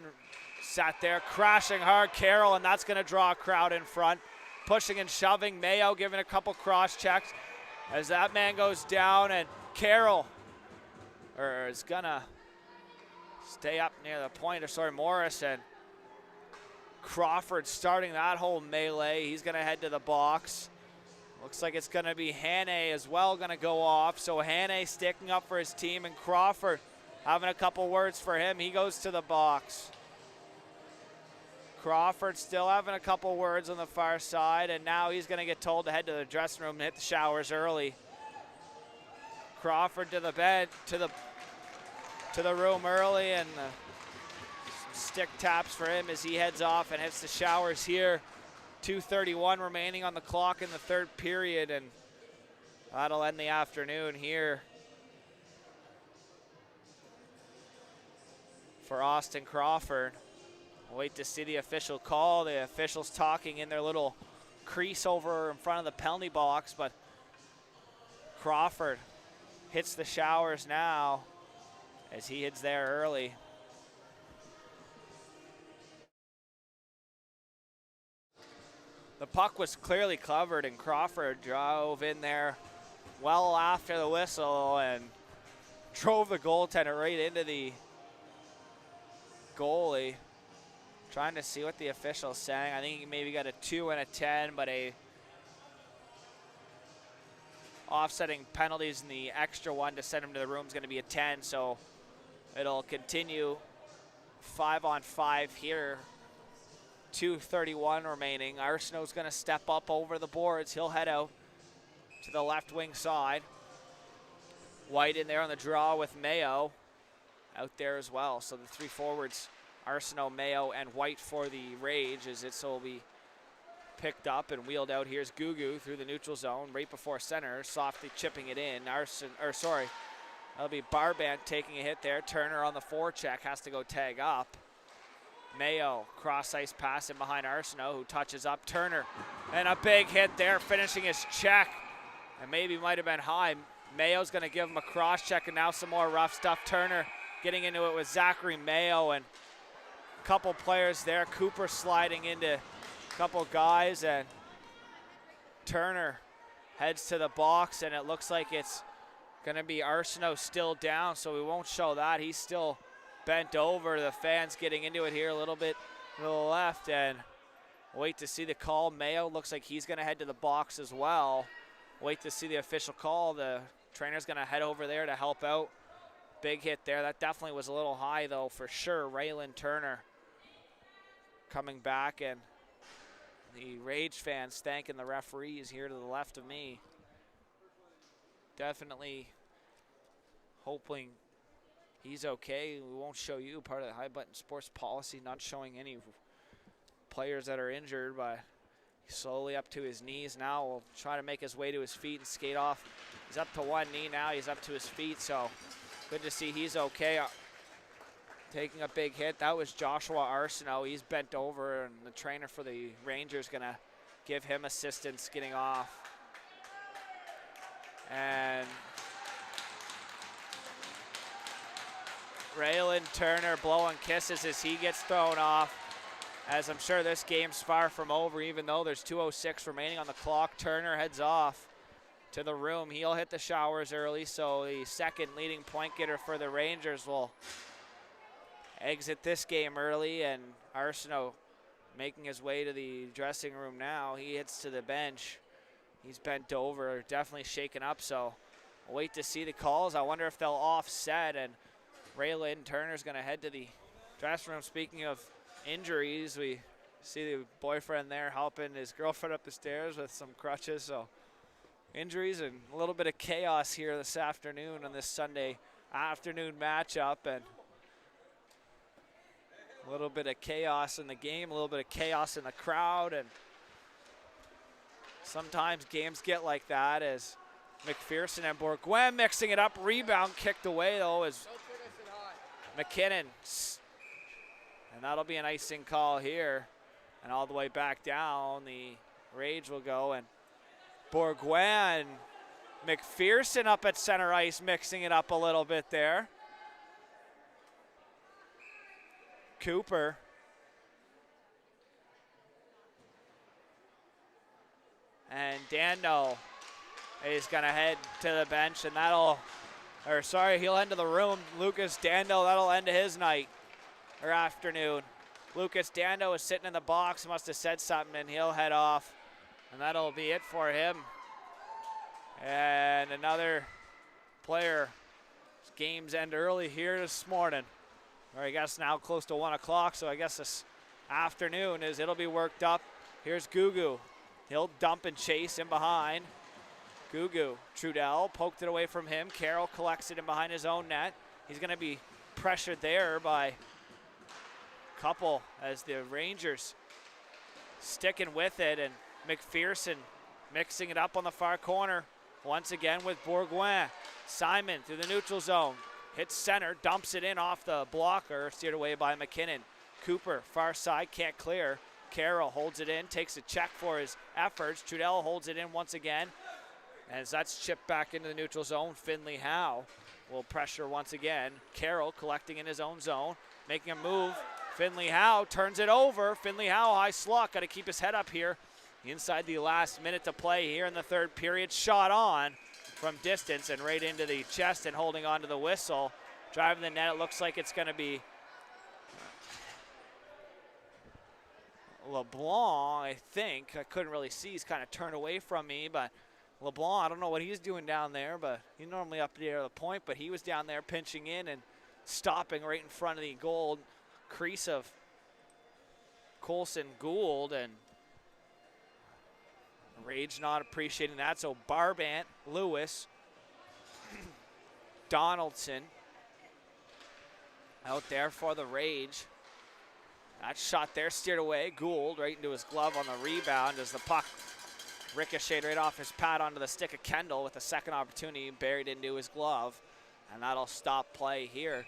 Speaker 1: sat there, crashing hard, Carroll, and that's going to draw a crowd in front. Pushing and shoving, Mayo giving a couple cross checks as that man goes down, and Carroll is gonna stay up near the point, or sorry, Morrison. Crawford starting that whole melee. He's gonna head to the box. Looks like it's gonna be Hannay as well gonna go off. So Hannay sticking up for his team, and Crawford having a couple words for him. He goes to the box. Crawford still having a couple words on the far side, and now he's gonna get told to head to the dressing room and hit the showers early. Crawford to the bed, to the room early, and stick taps for him as he heads off and hits the showers here. 2:31 remaining on the clock in the third period, and that'll end the afternoon here for Austin Crawford. Wait to see the official call. The officials talking in their little crease over in front of the penalty box, but Crawford hits the showers now as he heads there early. The puck was clearly covered, and Crawford drove in there well after the whistle and drove the goaltender right into the goalie. Trying to see what the official's saying. I think he maybe got a 2 and a 10, but a offsetting penalties in the extra one to send him to the room is going to be a 10, so it'll continue 5-on-5 here. 2:31 remaining. Arsenault's going to step up over the boards. He'll head out to the left wing side. White in there on the draw with Mayo out there as well. So the three forwards, Arsenault, Mayo, and White for the Rage, as it will be picked up and wheeled out. Here's Gugu through the neutral zone right before center, softly chipping it in. That'll be Barbant taking a hit there. Turner on the forecheck has to go tag up. Mayo cross ice pass in behind Arsenault, who touches up. Turner, and a big hit there, finishing his check, and maybe might have been high. Mayo's going to give him a cross check, and now some more rough stuff. Turner getting into it with Zachary Mayo, and a couple players there. Cooper sliding into a couple guys, and Turner heads to the box, and it looks like it's going to be Arsenault still down, so we won't show that. He's still bent over. The fans getting into it here a little bit to the left, and wait to see the call. Mayo looks like he's going to head to the box as well. Wait to see the official call. The trainer's going to head over there to help out. Big hit there. That definitely was a little high, though, for sure. Raylan Turner coming back, and the Rage fans thanking the referees here to the left of me. Definitely hoping he's okay. We won't show you, part of the High Button Sports policy, not showing any players that are injured, but he's slowly up to his knees now. Will try to make his way to his feet and skate off. He's up to one knee now. He's up to his feet, so good to see he's okay. Taking a big hit. That was Joshua Arsenault. He's bent over, and the trainer for the Rangers going to give him assistance getting off. And Raylan Turner blowing kisses as he gets thrown off, as I'm sure this game's far from over, even though there's 2:06 remaining on the clock. Turner heads off to the room. He'll hit the showers early, so the second leading point getter for the Rangers will exit this game early, and Arsenault making his way to the dressing room now. He heads to the bench. He's bent over, definitely shaken up, so we'll wait to see the calls. I wonder if they'll offset, and Raylan Turner's going to head to the dressing room. Speaking of injuries, we see the boyfriend there helping his girlfriend up the stairs with some crutches, so injuries and a little bit of chaos here this afternoon on this Sunday afternoon matchup, and a little bit of chaos in the game, a little bit of chaos in the crowd, and sometimes games get like that as McPherson and Bourgoin mixing it up. Rebound kicked away though as McKinnon. And that'll be an icing call here. And all the way back down, the Rage will go, and Bourgoin, McPherson up at center ice, mixing it up a little bit there. Cooper. And Dando is gonna head to the bench, and he'll end to the room. Lucas Dando, that'll end his night or afternoon. Lucas Dando is sitting in the box, must have said something, and he'll head off. And that'll be it for him. And another player, games end early here this morning. Or I guess now close to 1 o'clock, so I guess this afternoon it'll be worked up. Here's Gugu. He'll dump and chase in behind. Gugu, Trudell poked it away from him. Carroll collects it in behind his own net. He's gonna be pressured there by couple as the Rangers sticking with it, and McPherson mixing it up on the far corner once again with Bourgoin. Simon through the neutral zone, hits center, dumps it in off the blocker, steered away by McKinnon. Cooper, far side, can't clear. Carroll holds it in, takes a check for his efforts. Trudell holds it in once again, as that's chipped back into the neutral zone. Finley Howe will pressure once again. Carroll collecting in his own zone, making a move. Finley Howe turns it over. Finley Howe, high slot, got to keep his head up here. Inside the last minute to play here in the third period. Shot on from distance and right into the chest, and holding on to the whistle. Driving the net, it looks like it's going to be LeBlanc, I think. I couldn't really see. He's kind of turned away from me, but LeBlanc, I don't know what he's doing down there, but he's normally up near the point, but he was down there pinching in and stopping right in front of the goal crease of Colson Gould, and Rage not appreciating that. So Barbant, Lewis, Donaldson out there for the Rage. That shot there steered away. Gould right into his glove on the rebound as the puck ricocheted right off his pad onto the stick of Kendall with a second opportunity buried into his glove. And that'll stop play here.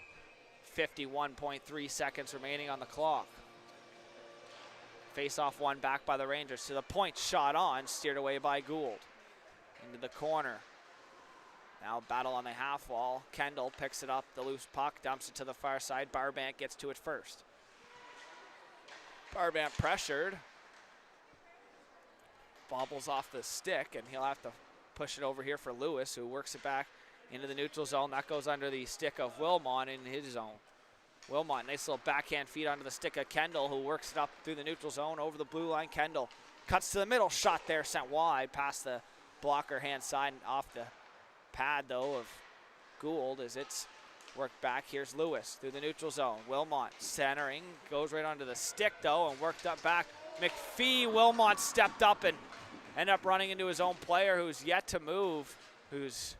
Speaker 1: 51.3 seconds remaining on the clock. Face-off one back by the Rangers. To the point, shot on, steered away by Gould. Into the corner. Now battle on the half wall. Kendall picks it up, the loose puck, dumps it to the far side. Barbant gets to it first. Barbant pressured. Bobbles off the stick, and he'll have to push it over here for Lewis, who works it back into the neutral zone. That goes under the stick of Wilmot in his zone. Wilmot, nice little backhand feed onto the stick of Kendall, who works it up through the neutral zone over the blue line. Kendall cuts to the middle, shot there, sent wide past the blocker hand side and off the pad though of Gould, as it's Work back. Here's Lewis through the neutral zone. Wilmot centering. Goes right onto the stick, though, and worked up back. McPhee. Wilmot stepped up and ended up running into his own player who's yet to move, who's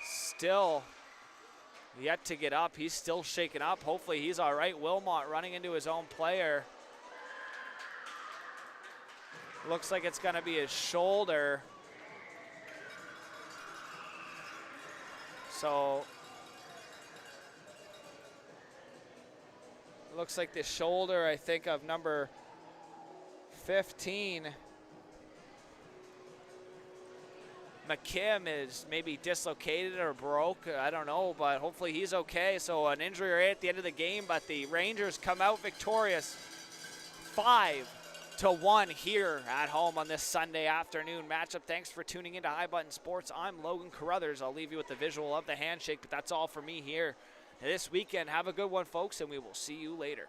Speaker 1: still yet to get up. He's still shaken up. Hopefully he's all right. Wilmot running into his own player. Looks like it's going to be his shoulder. So looks like the shoulder, I think, of number 15. McKim is maybe dislocated or broke, I don't know, but hopefully he's okay. So an injury right at the end of the game, but the Rangers come out victorious 5-1 here at home on this Sunday afternoon matchup. Thanks for tuning into High Button Sports. I'm Logan Carruthers. I'll leave you with the visual of the handshake, but that's all for me here this weekend. Have a good one, folks, and we will see you later.